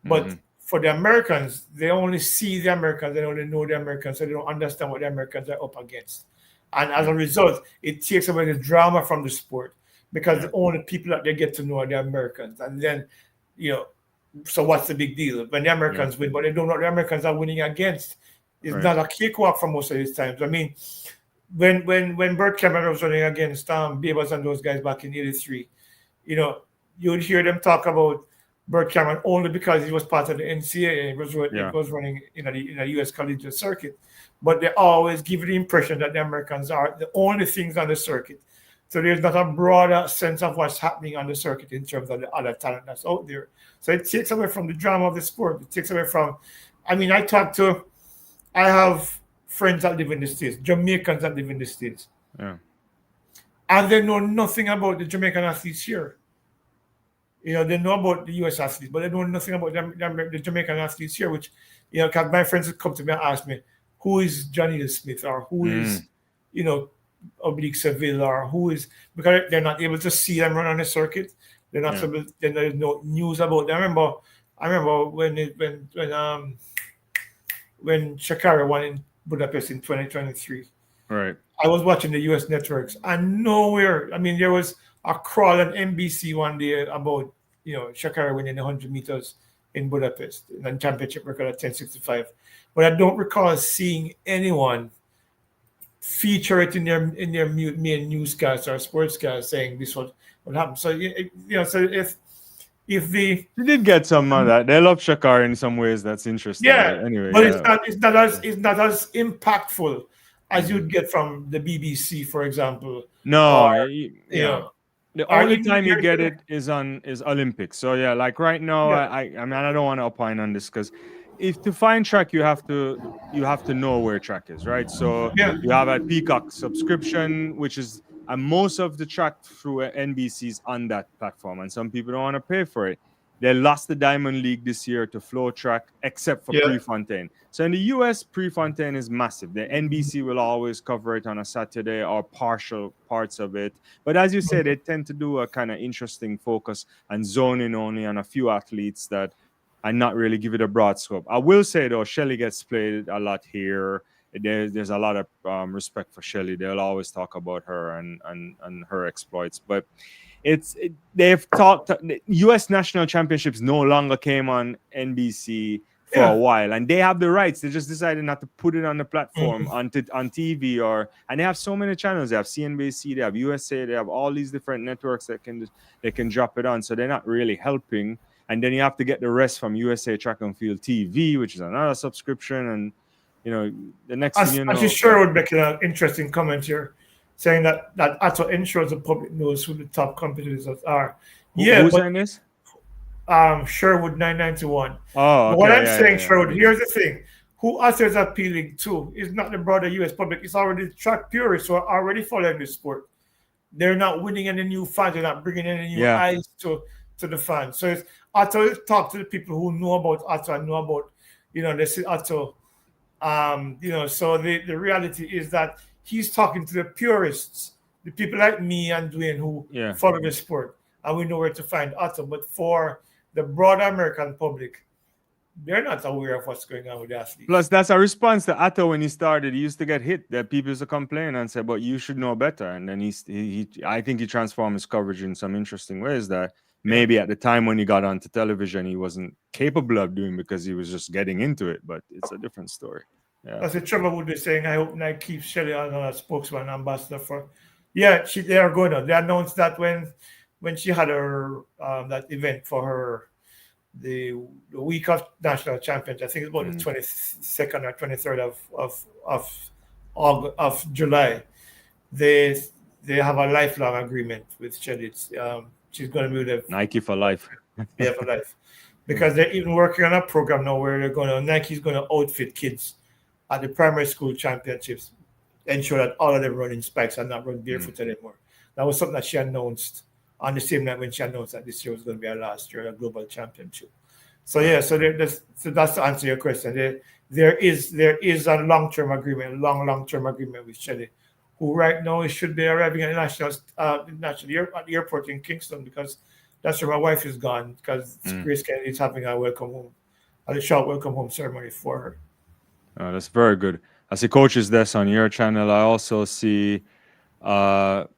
But Mhm. for the Americans, they only see the Americans, they only know the Americans, so they don't understand what the Americans are up against. And as Yeah. a result, it takes away the drama from the sport because Yeah. the only people that they get to know are the Americans. And then, you know, so what's the big deal when the Yeah. Americans win, but they don't know what the Americans are winning against? It's Right. not a cakewalk for most of these times. I mean, when Bert Cameron was running against Babers and those guys back in '83, you know, you would hear them talk about Bert Cameron only because he was part of the NCAA. It Yeah. was running in a U.S. collegiate circuit, but they always give the impression that the Americans are the only things on the circuit. So there's not a broader sense of what's happening on the circuit in terms of the other talent that's out there. So it takes away from the drama of the sport. It takes away from. I mean, I have friends that live in the States, Jamaicans that live in the States, Yeah. and they know nothing about the Jamaican athletes here. They know about the US athletes, but they know nothing about the Jamaican athletes here, which, because my friends would come to me and ask me, who is Johnny Smith or who is, Mm. you know, Oblique Seville or who is, because they're not able to see them run on the circuit. They're not Yeah. able, there's no news about them. I remember when Shakira won in Budapest in 2023. Right. I was watching the US networks and nowhere, I mean, there was a crawl on NBC one day about, Shakira winning the 100 meters in Budapest and championship record at 10:65. But I don't recall seeing anyone feature it in their main newscast or sportscast saying this was what happened. So, so if the You did get some of that. They love Shakar in some ways. That's interesting. But Yeah, anyway, but it's yeah. not it's not as it's not as impactful as Mhm. you'd get from the BBC, for example, or No, you yeah. know, The or only even time you get it is Olympics. So yeah, like right now, yeah, I mean I don't want to opine on this because if to find track you have to know where track is, right? So yeah, you have a Peacock subscription, which is and most of the track through NBC's on that platform, and some people don't want to pay for it. They lost the Diamond League this year to Flow Track, except for yeah, Prefontaine. So in the US, Prefontaine is massive. The NBC will always cover it on a Saturday or partial parts of it. But as you say, they tend to do a kind of interesting focus and zoning only on a few athletes that and not really give it a broad scope. I will say though, Shelly gets played a lot here. There's a lot of respect for Shelly. They'll always talk about her and her exploits. But they've talked. The U.S. national championships no longer came on NBC for a yeah. while, and they have the rights. They just decided not to put it on the platform Mhm. on TV and they have so many channels. They have CNBC, they have USA, they have all these different networks that they can drop it on. So they're not really helping. And then you have to get the rest from USA Track and Field TV, which is another subscription. And the next thing As you as you know, yeah. sure would make an interesting comment here, saying that Atto ensures the public knows who the top competitors are. Yeah, Who's but saying this? Sherwood 991. Oh, But what okay, I'm yeah, yeah, saying, yeah. Sherwood, here's the thing. Who Atto is appealing to is not the broader US public. It's already the track purists who are already following the sport. They're not winning any new fans. They're not bringing any new Yeah. eyes to the fans. So it's Otto talk to the people who know about Otto and know about, they see Otto. So the reality is that he's talking to the purists, the people like me and Dwayne who Yeah. follow the sport, and we know where to find Otto. But for the broader American public, they're not aware of what's going on with the athletes. Plus, that's a response to Atto when he started. He used to get hit. That people used to complain and say, "But you should know better." And then I think he transformed his coverage in some interesting ways that Yeah. maybe at the time when he got onto television, he wasn't capable of doing because he was just getting into it. But it's a different story. Yeah. That's what Trevor would be saying. I hope Nike keeps Shelly-Ann as a spokesman ambassador for. Yeah, they are going on. They announced that when she had her that event for her the week of national championship. I think it's about the 22nd or 23rd of July. They they have a lifelong agreement with Shelly. She's going to be the Nike for life. for life because they're even working on a program now where Nike's going to outfit kids at the primary school championships, ensure that all of them running spikes and not run barefoot anymore. That was something that she announced on the same night when she announced that this year was going to be her last year, a global championship. So yeah, so that's to answer your question. There is a long-term agreement, long-term agreement with Shelly, who right now should be arriving at the national at the airport in Kingston because That's where my wife is gone because Grace Kennedy is having a welcome home, a short welcome home ceremony for her. Oh, that's very good. I see Coaches Desk on your channel. I also see, Kenroy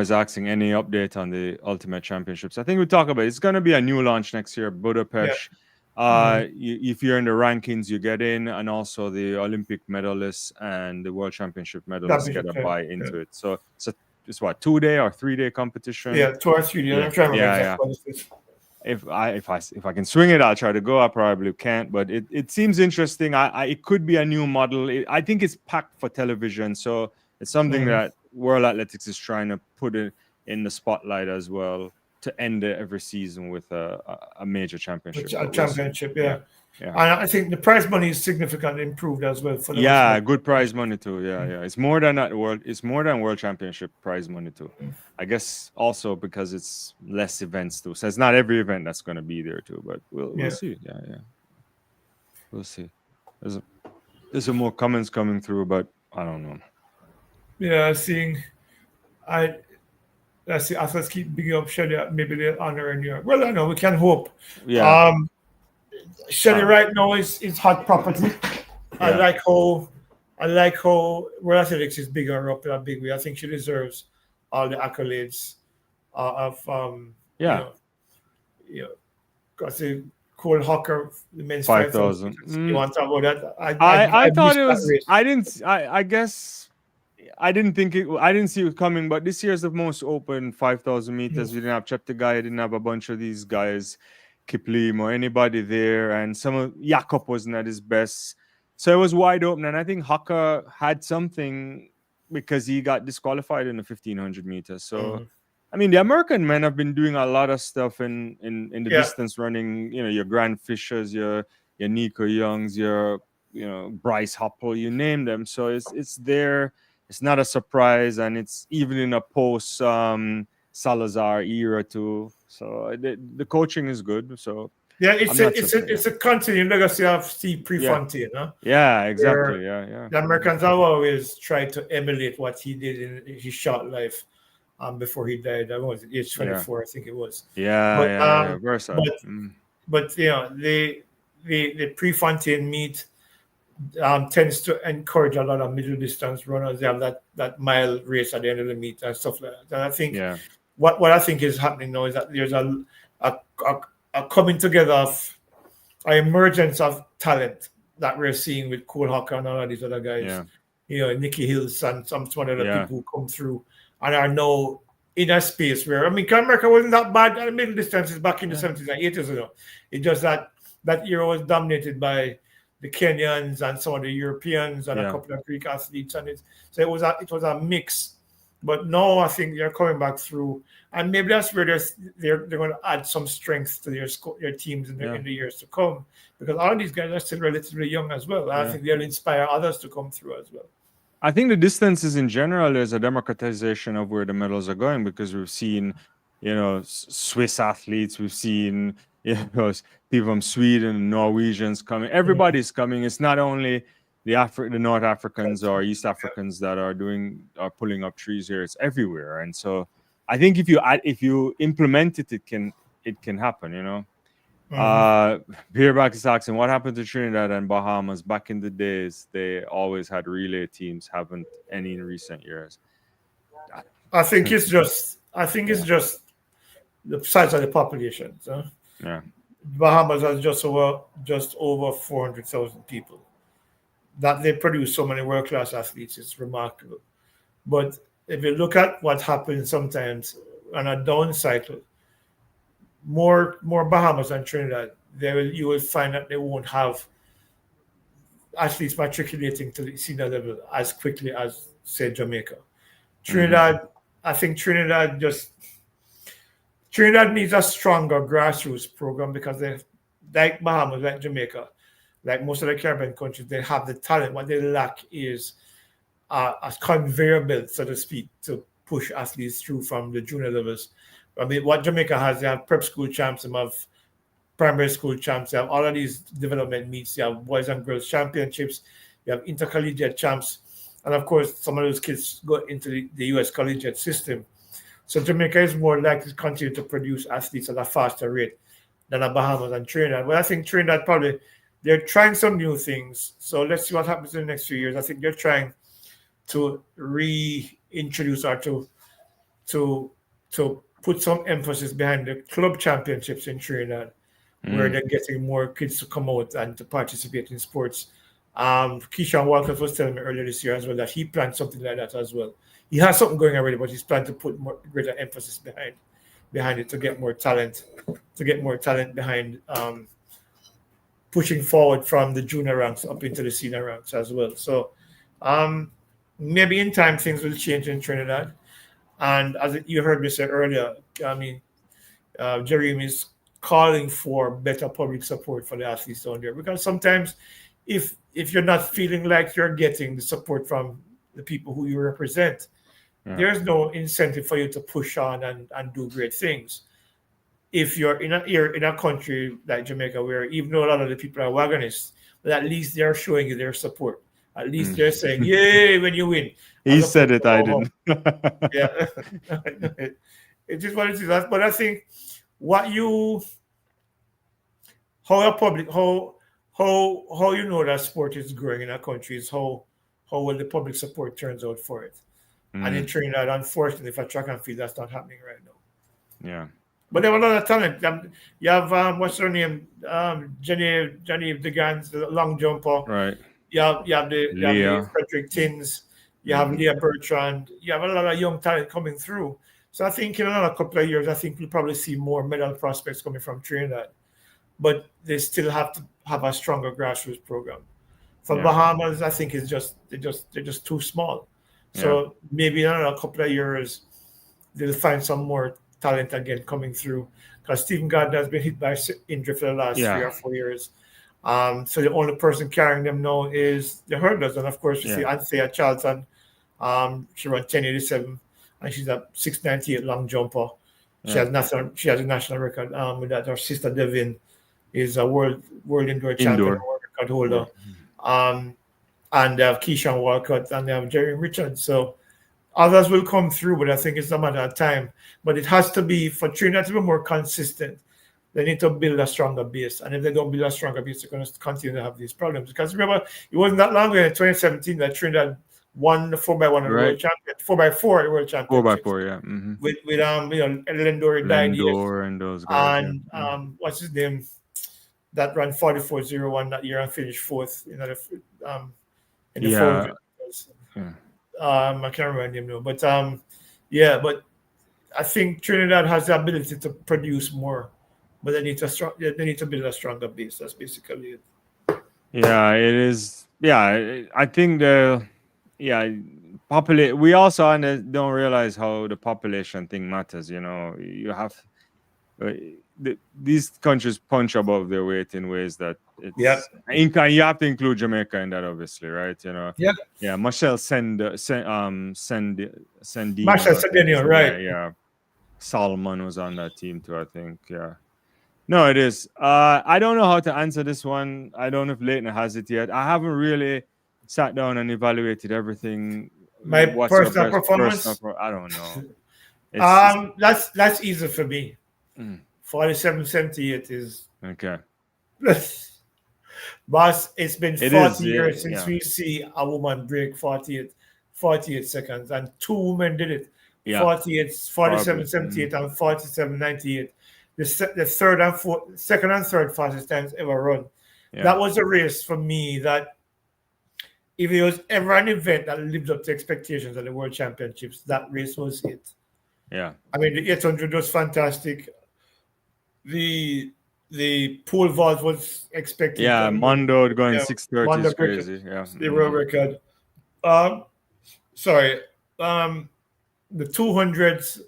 is asking any update on the Ultimate Championships. I think we talk about it. It's going to be a new launch next year, Budapest. If you're in the rankings, you get in, and also the Olympic medalists and the World Championship medalists get a buy into it. So it's what, 2-day or 3-day competition? Yeah, 2 or 3 days. I'm trying to remember exactly what it is. If I can swing it, I'll try to go. I probably can't, but it seems interesting. It could be a new model. I think it's packed for television, so it's something that World Athletics is trying to put it in the spotlight as well to end every season with a major championship. A championship, yeah. And I think the prize money is significantly improved as well. For the good prize money too. Yeah. It's more than that It's more than World Championship prize money too. I guess also because it's less events too. So it's not every event that's going to be there too. But we'll see. Yeah. We'll see. There's some more comments coming through, but I don't know. Yeah, let's keep bigging up Shelly. Maybe they'll honor in Europe. Well, I know we can hope. Yeah. Shelly right now is hot property. I like how World Athletics is bigger her up in a big way. I think she deserves all the accolades because the Cole Hawker, the men's 5,000. You want to talk about that? I thought it was. I guess I didn't think it. I didn't see it coming. But this year is the most open 5,000 meters. We didn't have Cheptegei. Didn't have a bunch of these guys, Kiplim or anybody there, and some of Jakob wasn't at his best. So it was wide open, and I think Haka had something because he got disqualified in the 1,500 meters. So, I mean, the American men have been doing a lot of stuff in the distance running. You know, your Grant Fishers, your Nico Youngs, your Bryce Hoppel, you name them. So it's there. It's not a surprise, and it's even in a post Salazar era too. So the coaching is good. So. Yeah, it's a continuing legacy of Steve Prefontaine, Yeah, exactly. Yeah. The Americans have always tried to emulate what he did in his short life before he died. I was age 24, I think it was. Yeah. But the Prefontaine meet tends to encourage a lot of middle distance runners. They have that mile race at the end of the meet and stuff like that. And I think what I think is happening now is that there's a coming together of an emergence of talent that we're seeing with Cole Hawker and all of these other guys. Nicky Hills and some other people who come through and are now in a space where, America wasn't that bad at the middle distances back in the 70s and 80s. It's just that era was dominated by the Kenyans and some of the Europeans and a couple of Greek athletes. And so it was a mix. But now I think they're coming back through, and maybe that's where they're going to add some strength to their teams in the years to come, because all of these guys are still relatively young as well. I think they'll inspire others to come through as well. I think the distances in general, there's a democratization of where the medals are going, because we've seen, Swiss athletes, we've seen, people from Sweden, Norwegians coming. Everybody's coming. It's not only the North Africans or East Africans that are pulling up trees here. It's everywhere, and so I think if you implement it, it can happen. Beerback is asking, what happened to Trinidad and Bahamas back in the days? They always had relay teams. Haven't any in recent years. I think it's just the size of the population. Bahamas has just over 400,000 people. That they produce so many world-class athletes is remarkable. But if you look at what happens sometimes on a down cycle, more Bahamas than Trinidad, you will find that they won't have athletes matriculating to the senior level as quickly as, say, Jamaica. Trinidad, I think Trinidad needs a stronger grassroots program, because they, like Bahamas, like Jamaica, like most of the Caribbean countries, they have the talent. What they lack is a conveyor belt, so to speak, to push athletes through from the junior levels. What Jamaica has, they have prep school champs, they have primary school champs, they have all of these development meets, they have boys and girls championships, you have intercollegiate champs, and of course, some of those kids go into the U.S. collegiate system. So Jamaica is more likely to continue to produce athletes at a faster rate than the Bahamas and Trinidad. But I think Trinidad probably, they're trying some new things. So let's see what happens in the next few years. I think they're trying to reintroduce or to put some emphasis behind the club championships in Trinidad, where they're getting more kids to come out and to participate in sports. Keyshawn Walker was telling me earlier this year as well that he planned something like that as well. He has something going already, but he's planning to put more greater emphasis behind it to get more talent behind pushing forward from the junior ranks up into the senior ranks as well. So maybe in time things will change in Trinidad. And as you heard me say earlier, I mean, Jeremy is calling for better public support for the athletes down there, because sometimes if you're not feeling like you're getting the support from the people who you represent, there's no incentive for you to push on and do great things. If you're in a country like Jamaica, where even though a lot of the people are wagonists, but at least they're showing you their support. At least they're saying, "Yay!" when you win. He said it, I didn't. Yeah, it is what it is. But I think how you know that sport is growing in a country is how well the public support turns out for it. And in Trinidad, unfortunately, for track and field, that's not happening right now. Yeah. But they have a lot of talent. You have what's her name? Genevieve DeGans, the long jumper. Right. You have the Frederick Tins. You have Leah Bertrand. You have a lot of young talent coming through. So I think in another couple of years, I think we'll probably see more medal prospects coming from Trinidad. But they still have to have a stronger grassroots program. For Bahamas, I think they're just too small. So maybe in another couple of years, they'll find some more talent again coming through. Because Stephen Gardner has been hit by injury for the last 3 or 4 years. So the only person carrying them now is the hurdlers. And of course, you see Anthea Charlton. She ran 10.87, and she's a 6.98 long jumper. She has a national record with that. Her sister Devin is a world indoor champion, world record holder. And they have Keyshawn Walcott and they have Jerry Richards. So others will come through, but I think it's a matter of time. But it has to be, for Trinidad to be more consistent, they need to build a stronger base. And if they don't build a stronger base, they're going to continue to have these problems. Because remember, it wasn't that long ago in 2017 that Trinidad won the 4x1 world champion, 4x4 world champion. 4x4, yeah. Mm-hmm. With Lendore died here. And those guys. And what's his name? That ran 44.01 that year and finished fourth in the 400. I can't remember the name now. But but I think Trinidad has the ability to produce more, but they need to build a stronger base. That's basically it. Yeah, it is. Yeah, I think we also don't realize how the population thing matters. You know, you have these countries punch above their weight in ways that you have to include Jamaica in that, obviously, right? You know, Marcel Sendino, right? Yeah, Salmon was on that team too, I think. Yeah, no, it is. I don't know how to answer this one. I don't know if Leighton has it yet. I haven't really sat down and evaluated everything. My personal performance. I don't know. That's easy for me. 47.78 is okay. Boss, it's been 40 years since we see a woman break 48 seconds, and two women did it. 47.78 and 47.98. The second and third fastest times ever run. That was a race for me that if it was ever an event that lived up to expectations at the World Championships, that race was it. Yeah. I mean, the 800 was fantastic. The pole vault was expected. Yeah, Mondo going 6:30 is crazy. Yeah. The world record. The 200s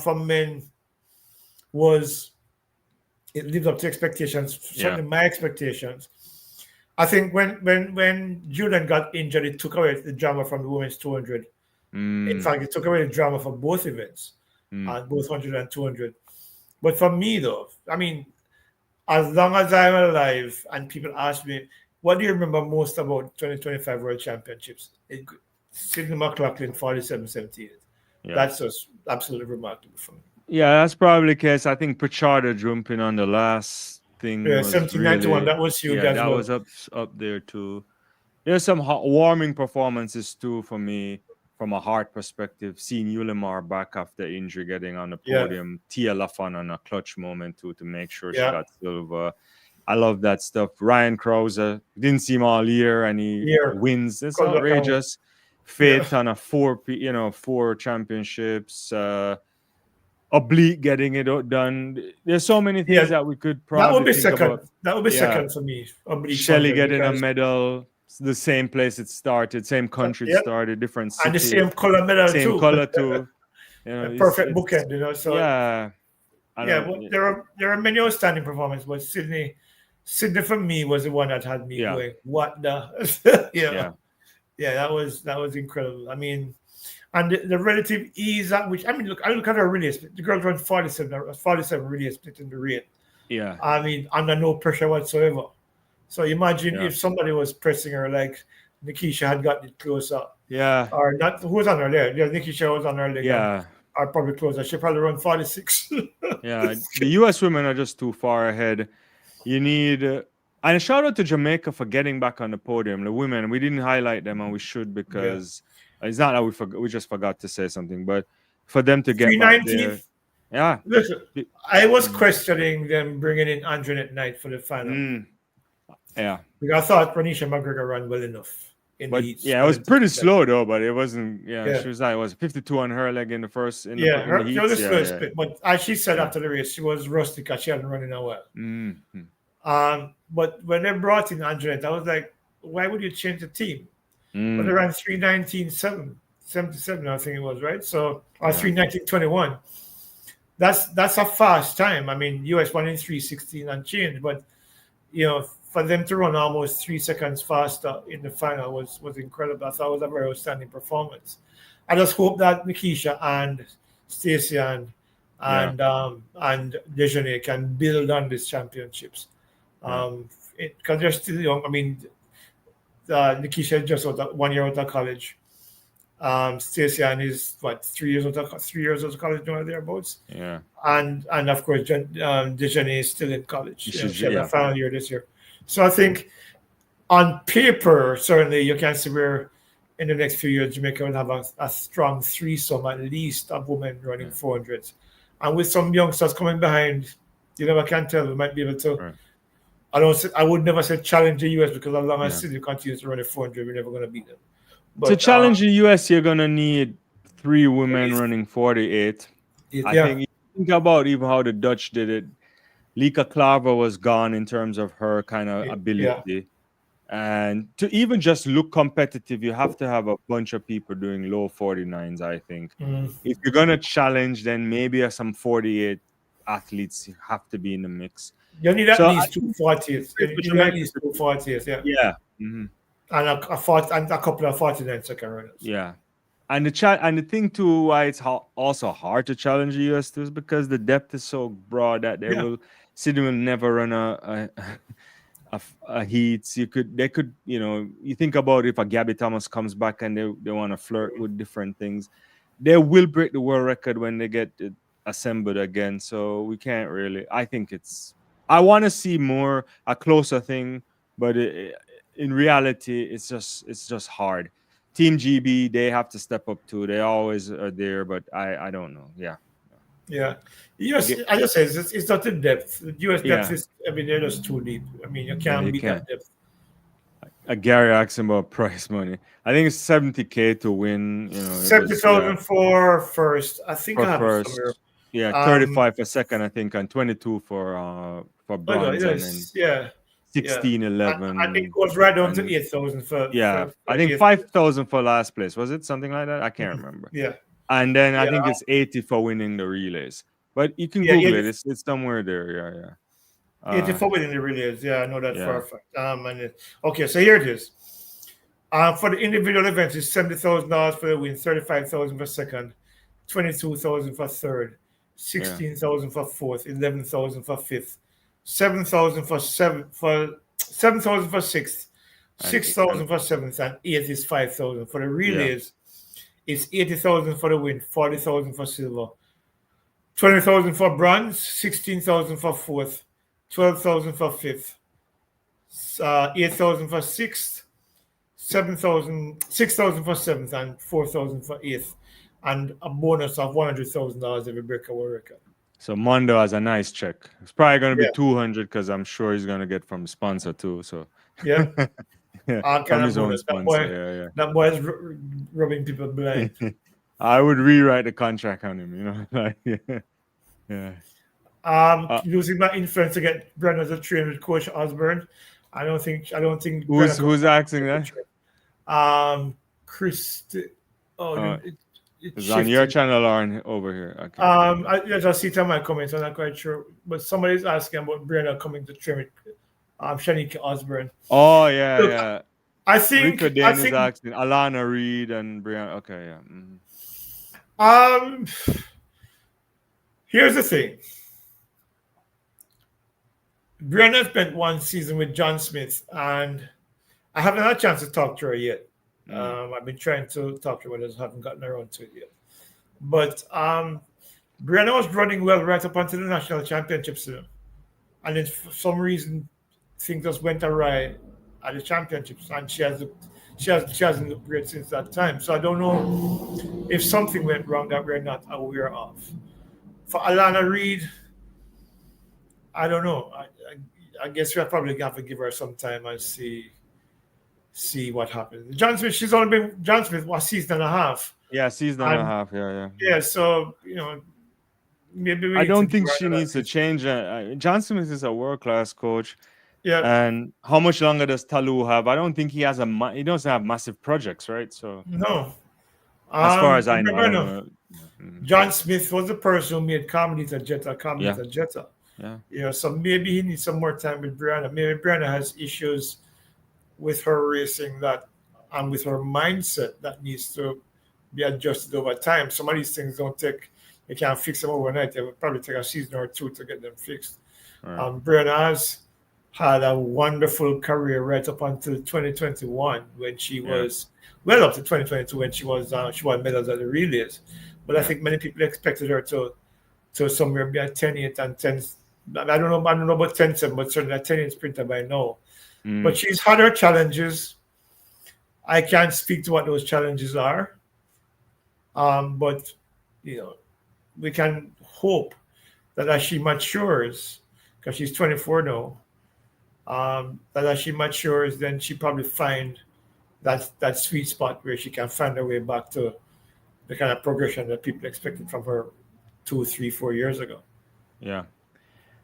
for men it lived up to expectations, certainly my expectations. I think when Julian got injured, it took away the drama from the women's 200. In fact, it took away the drama from both events, both 100 and 200. But for me, though, I mean, as long as I'm alive and people ask me, what do you remember most about 2025 World Championships? Sidney McLaughlin, 47.78. Yeah. absolutely remarkable for me. Yeah, that's probably the case. I think Pritchard jumping on the last thing Yeah, was 1791, really, that was huge yeah, as that well. was up there too. There's some warming performances too for me from a heart perspective. Seeing Yulimar back after injury, getting on the Yeah, podium. Tia Lafon on a clutch moment too to make sure she yeah, got silver. I love that stuff. Ryan Krauser didn't see him all year, and he here. wins. It's Good luck, Aaron. outrageous. Yeah, Faith on a four championships. Oblique getting it done. There's so many things yeah. that we could That would probably be think second. about. That would be Yeah, second for me. Oblique Shelly 100 getting a because medal, the same place it started, same country it yeah, started, different and the city, same color medal same too. color too. A It's perfect bookend, So yeah. I yeah, don't. well, there are many outstanding performances, but Sydney for me was the one that had me Yeah, going, what the yeah. yeah, Yeah, that was incredible. I mean, and the relative ease at which I look at her relay split. The girl run 47 relay split in the rate. yeah, I mean, under no pressure whatsoever. So imagine yeah, if somebody was pressing her like Nikisha had gotten it closer, yeah, or not. Who was on her leg? Yeah, Nikisha was on her leg, yeah, or probably closer. She probably run 46. yeah. The U.S. women are just too far ahead. You need. And shout out to Jamaica for getting back on the podium. The women, we didn't highlight them, and we should Yeah, because it's not that we just forgot to say something, but for them to get back 319th. there, yeah, Listen, It- I was mm, questioning them bringing in Antoinette Knight for the final mm, yeah. because I thought Renisha McGregor ran well enough in the But heats yeah, it for was them to pretty keep that. slow though. But it wasn't. Yeah, Yeah, she was like it was 52 on her leg in the first yeah, in the she was a heats. Yeah, slow yeah, split, but as she said yeah. after the race, she was rusty because she hadn't run in a while. Mm-hmm. But when they brought in Antoinette, I was like, why would you change the team? But they Mm, ran 3:19.77, I think it was, right? So, or yeah, 3:19.21. That's a fast time. I mean, US won in 3:16 and change, but for them to run almost 3 seconds faster in the final was incredible. I thought it was a very outstanding performance. I just hope that Nikisha and Stacey yeah, and Dejanay can build on these championships. yeah, Because they're still young. I mean, Nikisha is just 1 year out of college. Stacey-Ann is what 3 years out of college now thereabouts, yeah. and of course Dejanay is still in college. She's She had a yeah, final year this year, so I think on paper certainly you can see where in the next few years Jamaica will have a strong threesome at least of women running yeah, 400s, and with some youngsters coming behind, you never can tell. We might be able to. right, I would never say challenge the US because as long as yeah. Sydney continues to run a 400, we're never going to beat them. To But challenge the US, you're gonna need three at women least running 48. I yeah, think you think about even how the Dutch did it. Lika Klaver was gone in terms of her kind of yeah. ability. And to even just look competitive, you have to have a bunch of people doing low 49s, I think. Mm. If you're going to challenge, then maybe some 48 athletes have to be in the mix. You need at So I least two think forties. it's You for need at Jamaica. least two forties, yeah. Yeah. Mhm. And a couple of 49 second runners. Yeah. And the thing too, why it's also hard to challenge the US too, is because the depth is so broad that Yeah. Sydney will never run a heats. They could, you think about if a Gabby Thomas comes back and they want to flirt with different things, they will break the world record when they get it assembled again. So we can't really. I want to see a closer thing, but in reality, it's just hard. Team GB, they have to step up too. They always are there, but I don't know. Yeah, Yeah. US, Ge- I just say it's not the depth. The US depth yeah, is, I mean, they're just too deep. I mean, you yeah. can't You beat can't. that depth. Gary asked him about prize money. I think it's 70K to win. It was 70,000 for first. I think for I have it somewhere. first. Yeah, Um, 35 for second, I think, and 22 for oh no, bronze, and then yes, yeah, yeah. 16, And it 11, goes right down to and 8,000 yeah, for I think eighth. 5,000 for last place. Was it something like that? I can't remember. Yeah, And then I yeah, think it's 80 for winning the relays. But you can yeah, Google it. It's somewhere there. Yeah, yeah. 84 within the relays. Yeah, I know that for Yeah, a fact. Okay, so here it is. For the individual events, it's $70,000 for the win, 35,000 for second, 22,000 for third, yeah. 16,000 for fourth, 11,000 for fifth, 7,000 for 7,000 for sixth, And 6,000 for seventh, and eighth is 5,000. For the yeah, relays, It's 80,000 for the win, 40,000 for silver, 20,000 for bronze, 16,000 for fourth, 12,000 for fifth, 8,000 for sixth, 7,000, 6,000 for seventh, and 4,000 for eighth, and a bonus of $100,000 every break away record. So Mondo has a nice check. It's probably going to be Yeah. 200 because I'm sure he's going to get from sponsor too. So Yeah, yeah, all from kind of his own bonus. sponsor. That boy is rubbing people blind. I would rewrite the contract on him. Like yeah. Using my influence to get Brennan to train with Coach Osborne. I don't think Who's asking that? Chris. Oh, it's on your channel or over here? Okay. I just see it on my comments. I'm not quite sure, but somebody's asking about Brennan coming to train with Shanique Osborne. Oh yeah, Look, yeah. I think Rico Dane is asking Alana Reed and Brianna. Okay, yeah. Here's the thing. Brianna spent one season with John Smith, and I haven't had a chance to talk to her yet. I've been trying to talk to her, but I just haven't gotten around to it yet. But Brianna was running well right up until the national championships, and then for some reason things just went awry at the championships, and she hasn't looked great since that time. So I don't know if something went wrong that we're not aware of. For Alana Reed, I don't know. I guess we'll probably have to give her some time and see what happens. John Smith, she's only been John Smith a season and a half. Yeah, season and a half. Yeah. Yeah, so maybe I don't think she needs to change. John Smith is a world-class coach. Yeah. And how much longer does Talou have? I don't think he doesn't have massive projects, right? So no. As far as I know. John Smith was the person who made Carmelita Jetta. Yeah. So maybe he needs some more time with Brianna. Maybe Brianna has issues with her racing and with her mindset that needs to be adjusted over time. Some of these things you can't fix them overnight. They will probably take a season or two to get them fixed. Right. Brianna has had a wonderful career right up until 2021 when she was up to 2022 when she won medals at the relays. But I think many people expected her to somewhere be at 10-8 and 10. I don't know about 10-7, but certainly a 10-8 sprinter by now. But she's had her challenges. I can't speak to what those challenges are. But we can hope that as she matures, because she's 24 now, that as she matures, then she probably find that sweet spot where she can find her way back to the kind of progression that people expected from her 2, 3, 4 years ago. Yeah.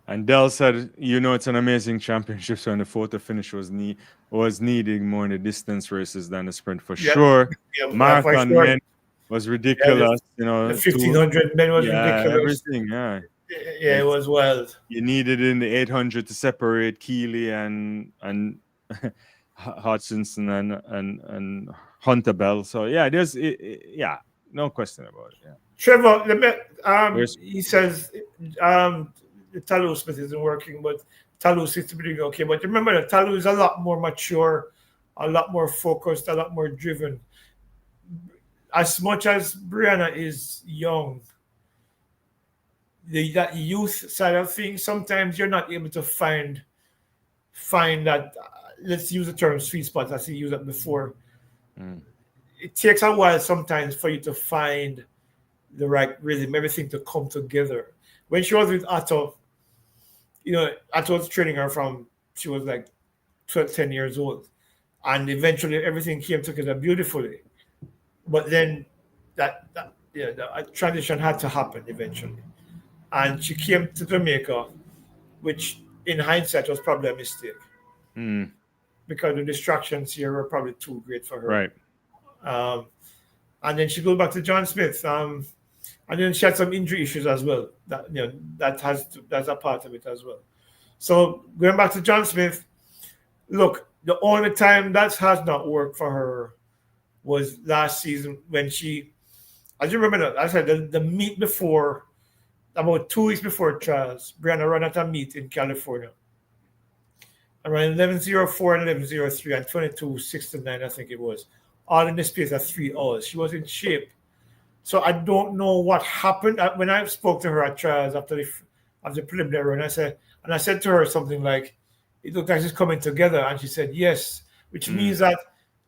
And Dell said, it's an amazing championship, so in the photo finish was needed more in the distance races than the sprint for sure. Yeah, marathon men was ridiculous. The 1,500 men was ridiculous. Everything, Yeah, it was wild. You needed in the 800 to separate Keeley and Hutchinson and Hunter Bell. So there's no question about it. Yeah. Trevor, he says the Talou Smith isn't working, but Talou seems to be doing okay. But remember that Talou is a lot more mature, a lot more focused, a lot more driven. As much as Brianna is young, that youth side of things, sometimes you're not able to find that. Let's use the term sweet spot as you used it before. It takes a while sometimes for you to find the right rhythm, everything to come together. When she was with Otto, Otto was training her from she was like 12, 10 years old. And eventually everything came together beautifully. But then that transition had to happen eventually. And she came to Jamaica, which in hindsight was probably a mistake. Because the distractions here were probably too great for her. Right. And then she goes back to John Smith. And then she had some injury issues as well. That's a part of it as well. So going back to John Smith, look, the only time that has not worked for her was last season when she, as you remember, I said the meet before, about 2 weeks before trials, Brianna ran at a meet in California. Around 11:04 and 11:03 and 22:69, I think it was, all in the space of 3 hours. She was in shape. So I don't know what happened. When I spoke to her at trials after the preliminary run, I said to her something like, it looked like she's coming together. And she said, yes, which means that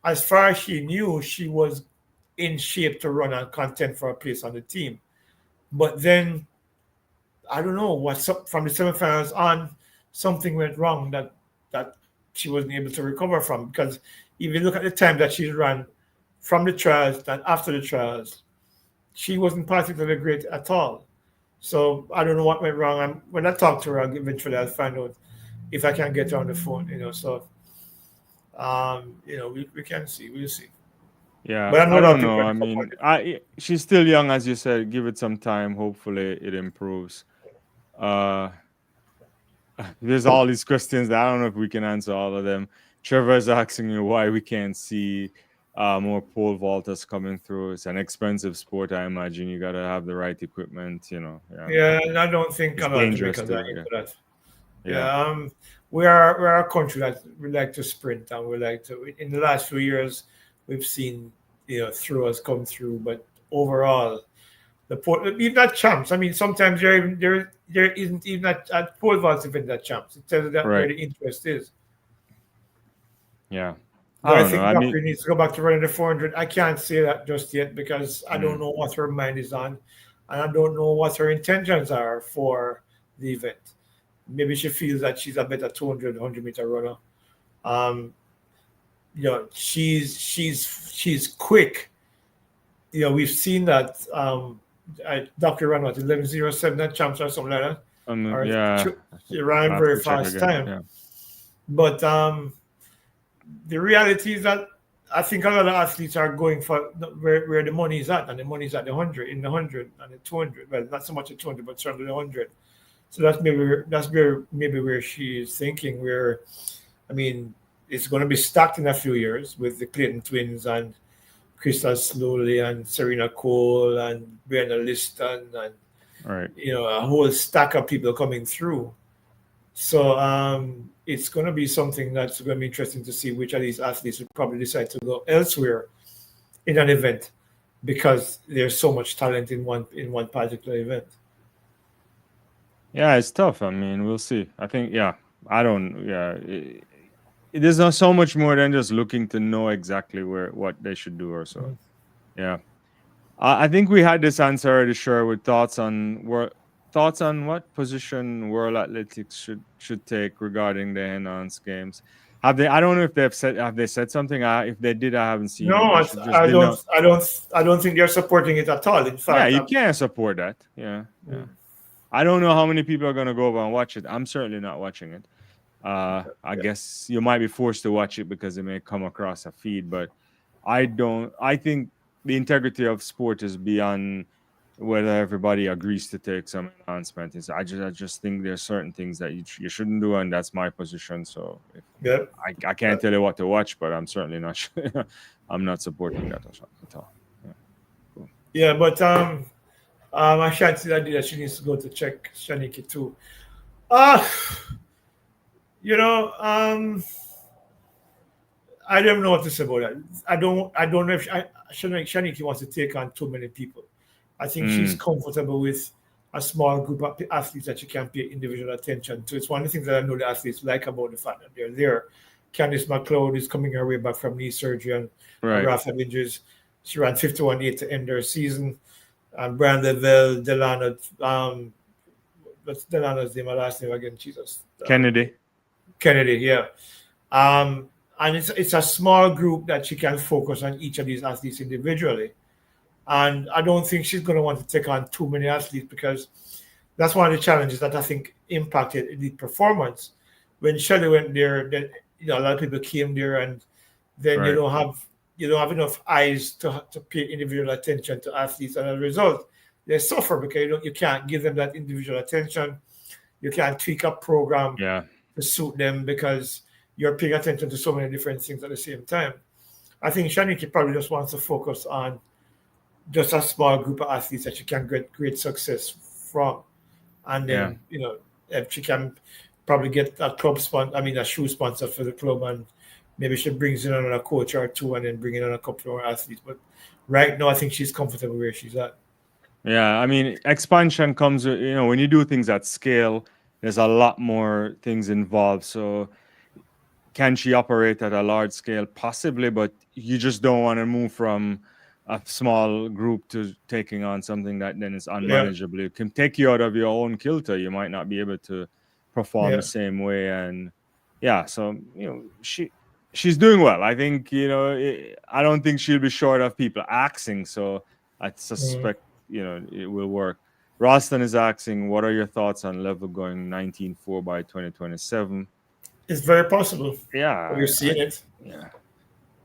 as far as she knew, she was in shape to run and contend for a place on the team. But then, I don't know, from the semifinals on, something went wrong that she wasn't able to recover from. Because if you look at the time that she ran from the trials and after the trials, she wasn't particularly great at all. So I don't know what went wrong. When I talk to her, eventually I'll find out if I can get her on the phone. So we can see. We'll see. Yeah, But I know I a lot don't of people know. are I mean, she's still young, as you said. Give it some time. Hopefully, it improves. There's all these questions that I don't know if we can answer all of them. Trevor's asking me why we can't see more pole vaulters coming through. It's an expensive sport, I imagine. You got to have the right equipment, Yeah, and I don't think It's a lot of dangerous Jamaicans are too. into that. Yeah. We're a country that we like to sprint, and we like to. In the last few years, we've seen throwers come through, but overall, even at champs. I mean, sometimes there isn't even at pole vault event at champs. It tells you that where Right. the interest is. Yeah. Do I I don't know. think I Doctor mean, needs to go back to running the 400? I can't say that just yet because I don't mm, know what her mind is on, and I don't know what her intentions are for the event. Maybe she feels that she's a better 200, 100-meter runner. Um, she's quick. We've seen that. Dr. ran what 11:07 at champs or something like that, or yeah, she ran I have very to check fast again. time. Yeah. But the reality is that I think a lot of athletes are going for where the money is at, and the money is at the 100, in the 100 and the 200. Well, not so much the 200, but certainly the 100. So that's maybe where she is thinking. Where, I mean, it's going to be stacked in a few years with the Clayton twins and Crystal Slowly and Serena Cole and Brianna Liston and All right. a whole stack of people coming through. So it's going to be something that's going to be interesting to see which of these athletes would probably decide to go elsewhere in an event because there's so much talent in one particular event. Yeah, it's tough. I mean, we'll see. I think, I don't, it is not so much more than just looking to know exactly what they should do or so. Yeah. I think we had this answer already, sure, with thoughts on what position World Athletics should take regarding the enhanced games. Have they? I don't know if have they said something. If they did, I haven't seen it. No, They should just I don't. denote. I don't think they're supporting it at all. In Yeah, fact, you can't support that. Yeah. I don't know how many people are gonna go over and watch it. I'm certainly not watching it. I guess you might be forced to watch it because it may come across a feed, but I don't. I think the integrity of sport is beyond whether everybody agrees to take some enhancement. I just think there's certain things that you shouldn't do, and that's my position. So I can't tell you what to watch, but I'm certainly not. I'm not supporting that at all. Yeah. Cool. Yeah, but I can't see that she needs to go to check Shaniki too. I don't know what to say about that. I don't know if Shaniki wants to take on too many people. I think she's comfortable with a small group of athletes that she can pay individual attention to. It's one of the things that I know the athletes like about the fact that they're there. Candice McLeod is coming her way back from knee surgery and raft of injuries. She ran 51.8 to end her season. And Brandon Delano, what's Delano's name? My last name again, Jesus. Kennedy, yeah. And it's a small group that she can focus on each of these athletes individually. And I don't think she's going to want to take on too many athletes because that's one of the challenges that I think impacted elite performance. When Shelly went there, then a lot of people came there, and then you don't have enough eyes to pay individual attention to athletes, and as a result, they suffer because you can't give them that individual attention. You can't tweak a program to suit them because you're paying attention to so many different things at the same time. I think Shaniki probably just wants to focus on just a small group of athletes that she can get great success from. And then, if she can probably get a shoe sponsor for the club and maybe she brings in another coach or two and then bring in a couple more athletes. But right now, I think she's comfortable where she's at. Yeah, I mean, expansion comes, when you do things at scale, there's a lot more things involved. So, can she operate at a large scale? Possibly, but you just don't want to move from a small group to taking on something that then is Yeah, unmanageable. It can take you out of your own kilter. You might not be able to perform yeah. the same way. And yeah, so she's doing well. I think I don't think she'll be short of people asking. So I Mm. suspect it will work. Ralston is asking, what are your thoughts on level going 19-4 by 2027? It's very possible. Yeah, We're seeing it. yeah,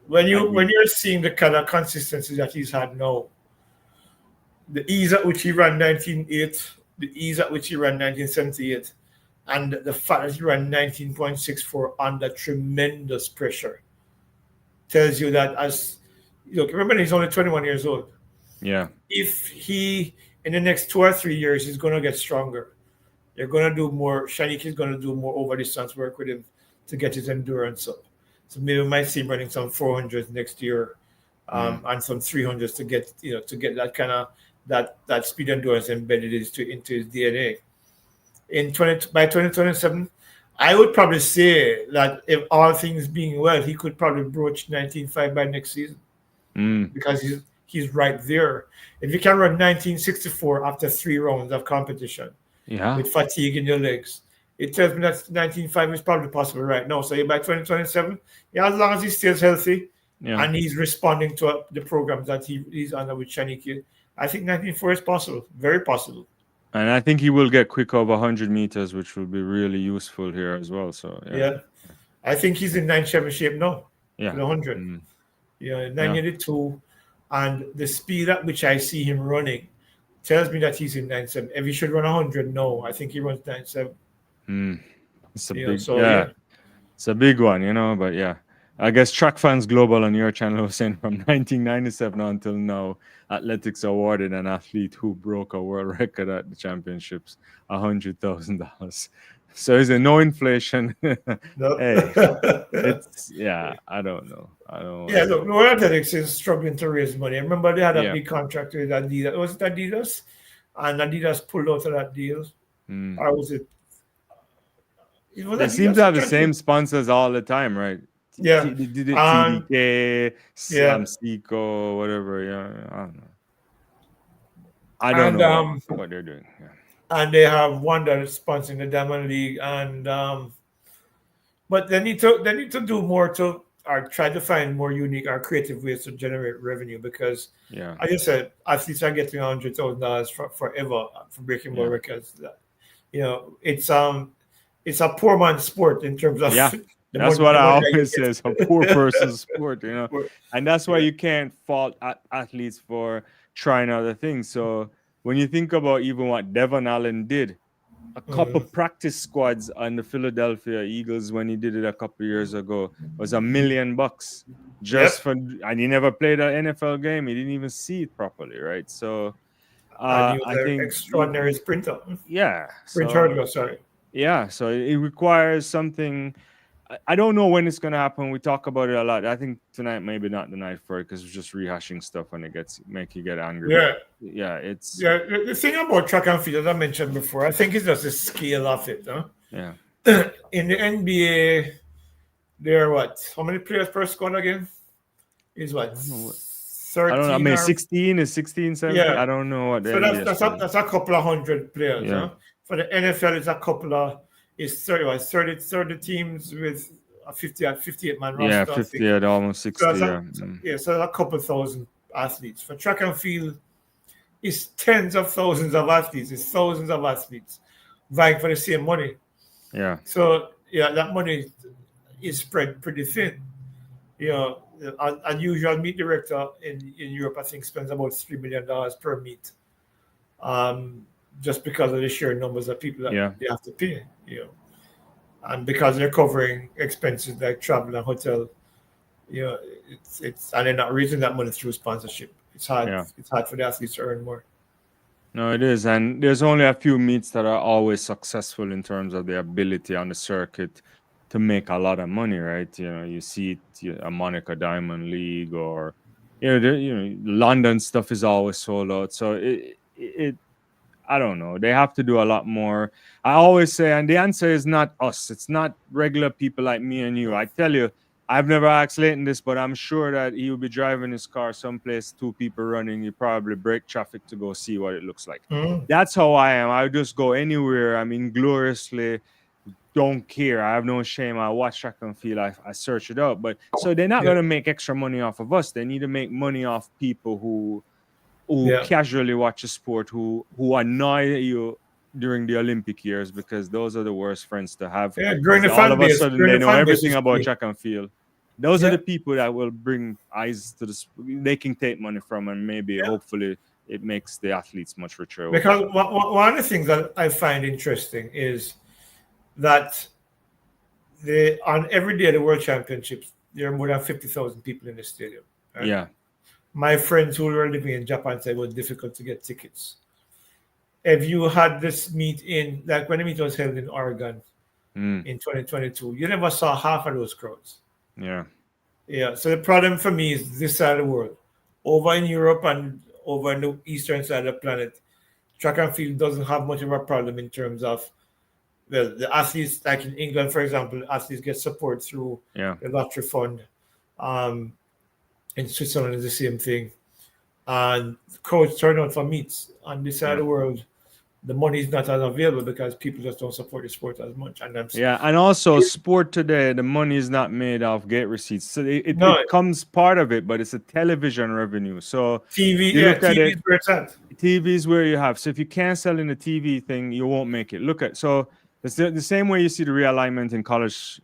When I when agree. you're seeing the kind of consistency that he's had now, the ease at which he ran 19.8, the ease at which he ran 1978, and the fact that he ran 19.64 under tremendous pressure tells you that as look, remember he's only 21 years old. Yeah. If he in the next 2 or 3 years he's gonna get stronger. You're gonna do more. Shanik is gonna do more over distance work with him to get his endurance up. So maybe we might see him running some 400s next year, Mm. and some 300s to get to get that kind of that speed endurance embedded into his DNA. In 20 by 2027, I would probably say that if all things being well, he could probably broach 19.5 by next season Mm. because he's right there. If you can run 19.64 after 3 rounds of competition Yeah. with fatigue in your legs. It tells me that 19.5 is probably possible right now. So by 2027, yeah, as long as he stays healthy Yeah. and he's responding to the programs that he's under with Shaniki, I think 19.4 is possible, very possible. And I think he will get quick over 100 meters, which will be really useful here as well. So, yeah. Yeah, I think he's in 9.7 shape now for Yeah. the 100. Mm. Yeah, Yeah. 9.82, and the speed at which I see him running tells me that he's in 9.7. If he should run 100, no, I think he runs 9.7. Mm. It's a So yeah, yeah, it's a big one, but yeah. I guess Track Fans Global on your channel was saying from 1997 until now, athletics awarded an athlete who broke a world record at the championships $100,000. So is there no inflation? Hey, no. I don't know. I Yeah, don't. look, Royal Athletics is struggling to raise money. I remember they had a Yeah. big contract with Adidas. Was it Adidas? And Adidas pulled out of that deal. Mm. Or was it? It was They seem Adidas. to I'm have the trying to think. same sponsors all the time, right? Yeah. Did it And TDK, yeah. Seiko, whatever. Yeah, I don't know. I don't And know what they're doing. Yeah. and they have one that is sponsoring the Diamond League. And but they need to do more to or try to find more unique or creative ways to generate revenue because Yeah. I just said athletes are getting $100,000 forever for breaking world Yeah. records. It's a poor man's sport in terms of Yeah. the That's money what the I money that you always say. It's a poor person's sport. get. And that's why Yeah. you can't fault athletes for trying other things. So when you think about even what Devon Allen did, a couple Mhm. practice squads on the Philadelphia Eagles when he did it a couple years ago was $1 million just Yep. for, and he never played an NFL game. He didn't even see it properly, right? So And he was I an think extraordinary sprinter. yeah. Sprint So hurdler, sorry. yeah, so it requires something. I don't know when it's gonna happen. We talk about it a lot. I think tonight maybe not the night for it because we're just rehashing stuff when it gets make you get angry. But Yeah. yeah, it's Yeah. The thing about track and field, as I mentioned before, I think it's just the scale of it. Huh? yeah. In the NBA, there are what? How many players per squad again? Is I what? don't know what I don't know. I 13 mean, or 16 is 16, 17. yeah. I don't know what the So that's NBA that's squad a, is. that's a couple of hundred players, Yeah, huh? For the NFL, it's a couple of it's 30, what, 30 teams with a 58 man yeah, roster, I 50 think. at almost So 60. Yeah. yeah, so a couple thousand athletes. For track and field, it's tens of thousands of athletes. It's thousands of athletes vying for the same money. Yeah. So yeah, that money is spread pretty thin. You know, an unusual meet director in Europe, I think, spends about $3 million per meet, um, just because of the sheer numbers of people that Yeah. they have to pay. And because they're covering expenses like travel and hotel. You know, it's and they're not raising that money through sponsorship. It's hard. Yeah. It's hard for the athletes to earn more. No, it is. And there's only a few meets that are always successful in terms of their ability on the circuit. to make a lot of money, right? You see a Monica Diamond League, or London stuff is always sold out. So it I don't know. They have to do a lot more. I always say, and the answer is not us. It's not regular people like me and you. I tell you, I've never asked Leighton this, but I'm sure that he will be driving his car someplace, two people running. You probably break traffic to go see what it looks like. Mm. That's how I am. I just go anywhere. I mean, gloriously don't care. I have no shame. I watch track and field. I search it out. But so they're not Yeah. going to make extra money off of us. They need to make money off people who Yeah. casually watch a sport, who annoy you during the Olympic years, because those are the worst friends to have. Yeah. Because all of a sudden they know everything about Key. track and field. Those are Yeah. the people that will bring eyes to they can take money from, and maybe Yeah. hopefully it makes the athletes much richer. Because one of the things that I find interesting is that on every day of the World Championships, there are more than 50,000 people in the stadium. Right? Yeah. My friends who were living in Japan said it was difficult to get tickets. If you had this meet like when the meet was held in Oregon in 2022, you never saw half of those crowds. Yeah. Yeah. So the problem for me is this side of the world. Over in Europe and over in the eastern side of the planet, track and field doesn't have much of a problem in terms of, well, the athletes, like in England, for example, athletes get support through the lottery fund. In Switzerland, it's the same thing. And crowds turn out for meets. On this side of the world, the money is not as available because people just don't support the sport as much. And and also sport today, the money is not made off gate receipts. So it comes part of it, but it's a television revenue. So TV, TV is where it's at. TV is where you have. So if you can't sell in the TV thing, you won't make it. So it's the same way you see the realignment in college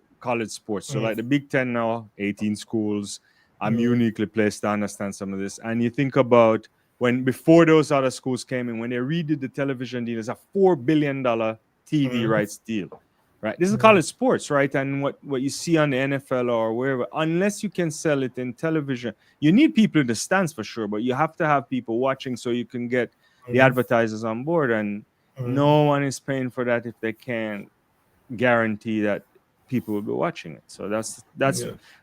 sports. So like the Big Ten now, 18 schools. I'm uniquely placed to understand some of this. And you think about before those other schools came in, when they redid the television deal, it's a $4 billion TV rights deal, right? This is college sports, right? And what you see on the NFL or wherever, unless you can sell it in television, you need people in the stands for sure, but you have to have people watching so you can get the advertisers on board. And no one is paying for that if they can't guarantee that people will be watching it. So that's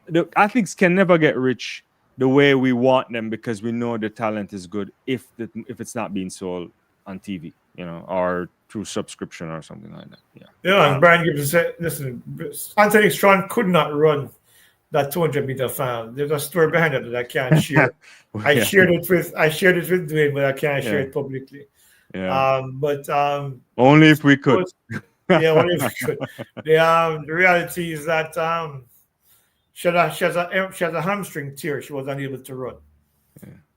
the athletes can never get rich the way we want them, because we know the talent is good if it's not being sold on TV, or through subscription or something like that. And Brian Gibson said, listen, Anthony Strong could not run that 200-meter final. There's a story behind it that I can't share. I shared it with Dwaine, but I can't share it publicly. But only if we could. Only if we could. The reality is that she has a hamstring tear. She was unable to run.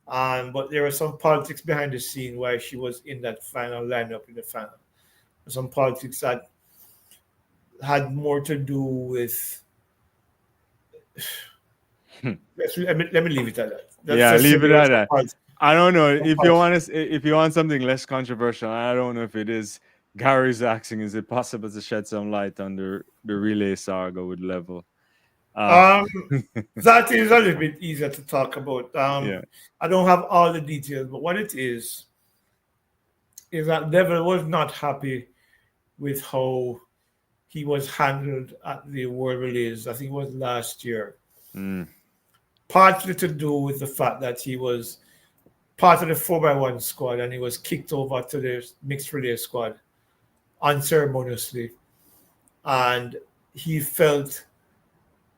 But there was some politics behind the scene why she was in that final lineup in the final. Some politics that had more to do with. Let me leave it at that. Leave it at that. I don't know if you want something less controversial. I don't know if it is. Gary's asking, is it possible to shed some light on the relay saga with Level? That is a little bit easier to talk about. I don't have all the details, but what it is that Level was not happy with how he was handled at the World Relays. I think it was last year. Partly to do with the fact that he was part of the 4x1 squad and he was kicked over to the mixed relay squad unceremoniously, and he felt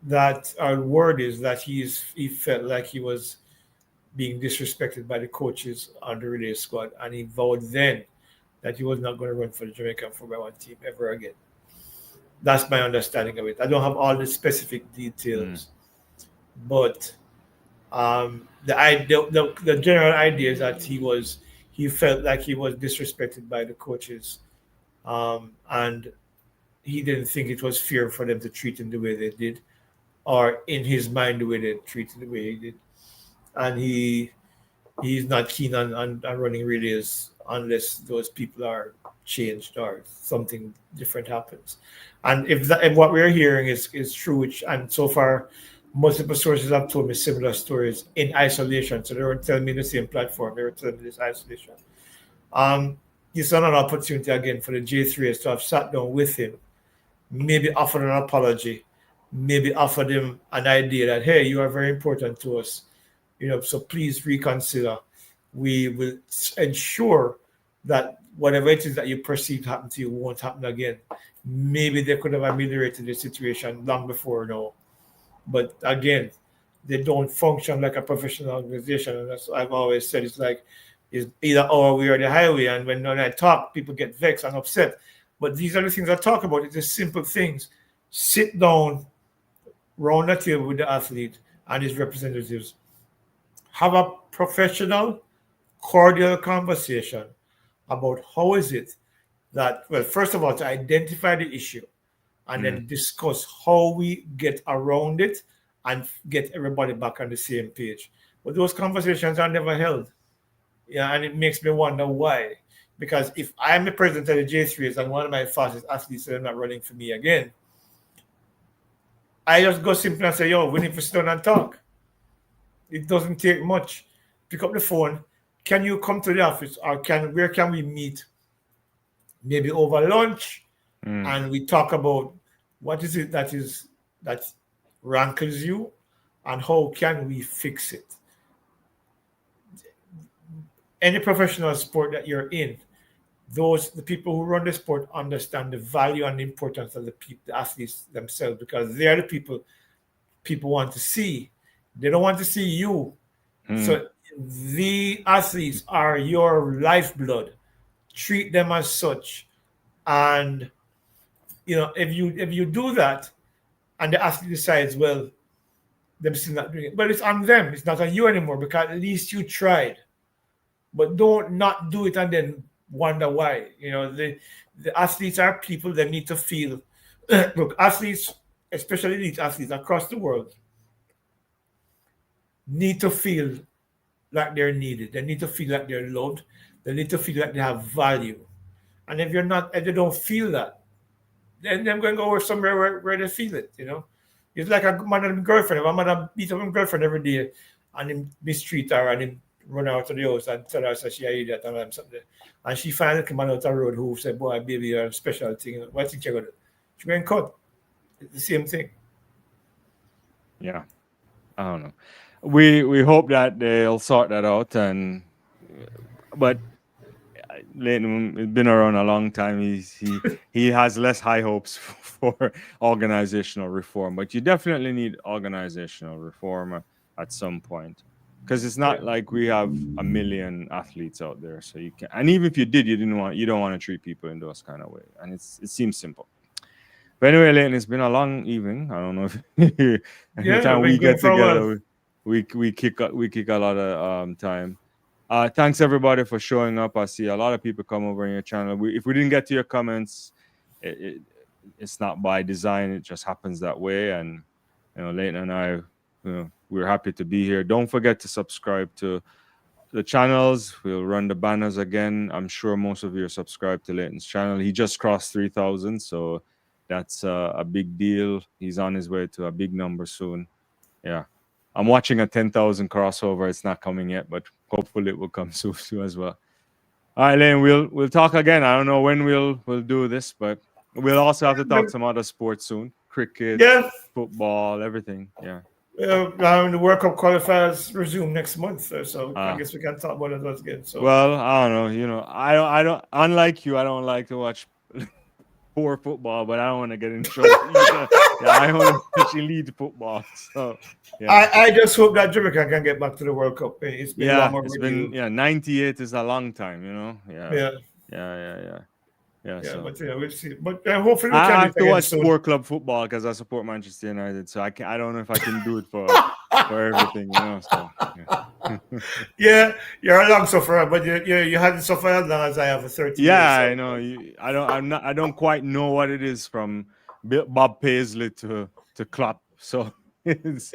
that our word is that he felt like he was being disrespected by the coaches on the relay squad, and he vowed then that he was not going to run for the Jamaican 4x1 team ever again. That's my understanding of it. I don't have all the specific details, but the general idea is that he felt like he was disrespected by the coaches. And he didn't think it was fair for them to treat him the way they did, or in his mind the way they treated the way he did. And he's not keen on running relays unless those people are changed or something different happens. And if what we're hearing is true, and so far multiple sources have told me similar stories in isolation, so they weren't telling me the same platform, they were telling me this isolation. It's not an opportunity again for the J3s to have sat down with him maybe offer an apology, maybe offer them an idea that, hey, you are very important to us, so please reconsider. We will ensure that whatever it is that you perceive to happen to you won't happen again. Maybe they could have ameliorated the situation long before now. But again, they don't function like a professional organization. And that's what I've always said. It's like it's either our way or the highway. And when I talk, people get vexed and upset. But these are the things I talk about. It's just simple things. Sit down, round the table with the athlete and his representatives. Have a professional, cordial conversation about how is it that, well, first of all, to identify the issue and then discuss how we get around it and get everybody back on the same page. But those conversations are never held. Yeah, and it makes me wonder why. Because if I'm the president of the J3s and one of my fastest athletes said, "I'm not running for me again," I just go simply and say, "Yo, we need to sit down and talk." It doesn't take much. Pick up the phone. Can you come to the office, or where can we meet? Maybe over lunch, and we talk about what is it that rankles you, and how can we fix it. Any professional sport that you're in, the people who run the sport understand the value and the importance of the athletes themselves, because they are the people want to see. They don't want to see you. So the athletes are your lifeblood. Treat them as such. And if you do that and the athlete decides, well, they're still not doing it, but it's on them. It's not on you anymore, because at least you tried. But don't not do it and then wonder why. The athletes are people that need to feel. Look, athletes, especially elite athletes across the world, need to feel like they're needed. They need to feel like they're loved. They need to feel like they have value. And if they don't feel that, then they're going to go somewhere where they feel it. It's like a man and girlfriend. If a man beat up his girlfriend every day and him mistreat her and him run out of the house and tell her that she an idiot and something, and she finally come out the road who said, "Boy, baby, you're a special thing." What do you think you're going to do? She's going to cut. It's the same thing. Yeah. I don't know. We hope that they'll sort that out, but Leighton has been around a long time. He has less high hopes for organizational reform, but you definitely need organizational reform at some point, because it's not like we have a million athletes out there, so you can. And even if you did, you don't want to treat people in those kind of way, and it seems simple. But anyway, Leighton, it's been a long evening. I don't know if anytime we get together, we kick a lot of time. Thanks everybody for showing up. I see a lot of people come over in your channel. If we didn't get to your comments, it's not by design. It just happens that way. And Leighton and I, we're happy to be here. Don't forget to subscribe to the channels. We'll run the banners again. I'm sure most of you are subscribed to Leighton's channel. He just crossed 3,000, so that's a big deal. He's on his way to a big number soon. Yeah. I'm watching a 10,000 crossover. It's not coming yet, but hopefully it will come soon as well. All right, Leighton, we'll talk again. I don't know when we'll do this, but we'll also have to talk some other sports soon. Cricket, football, everything. Yeah. The World Cup qualifiers resume next month, so I guess we can talk about those again. So, well, I don't know. I don't. Unlike you, I don't like to watch poor football, but I don't want to get in trouble. I want to actually lead football. So, yeah. I just hope that Jamaica can get back to the World Cup. It's been a long overdue. 98 is a long time. Yeah. So. But we'll see. But hopefully, we I can have to watch soon. Sport Club football because I support Manchester United. So I don't know if I can do it for everything. So, yeah, you're a long sufferer, but you haven't suffered as long as I have for 30 years. Yeah, I know. I don't quite know what it is from Bob Paisley to Klopp. So it's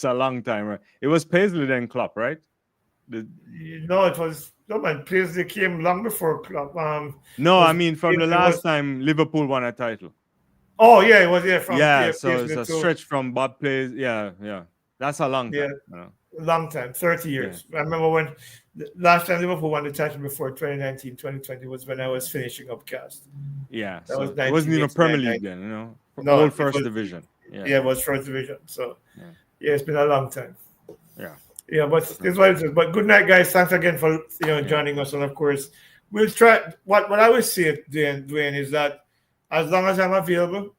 a long time. Right? It was Paisley then Klopp, right? No, it was man. Paisley came long before Klopp. No, I mean from the last time Liverpool won a title. Oh yeah, it was from so it's a stretch from Bob Paisley. Yeah. That's a long time. Long time, 30 years. I remember when The last time Liverpool won the title before 2019, 2020 was when I was finishing up cast. Yeah, That was so it wasn't even Premier 1989. League then, you know, No, old it first was, division. Yeah, yeah, it was first division. So yeah, yeah, it's been a long time. yeah, Yeah, but sure. it's what it is. But good night, guys. Thanks again for Yeah, joining us. And of course, we'll try. What I always say, Dwayne, is that as long as I'm available,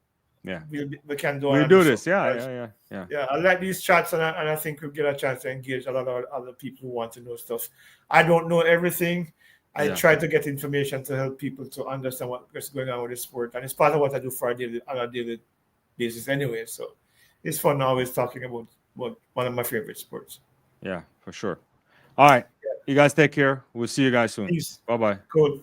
yeah. we can do We on the do show. this. Yeah, Because, yeah, yeah, yeah. yeah, I like these chats, and I think we'll get a chance to engage a lot of other people who want to know stuff. I don't know everything. I Yeah. try to get information to help people to understand what's going on with the sport, and it's part of what I do for on a daily basis anyway. So it's fun always talking about one of my favorite sports. Yeah, for sure. All right. You guys take care. We'll see you guys soon. Peace. Bye bye. Cool.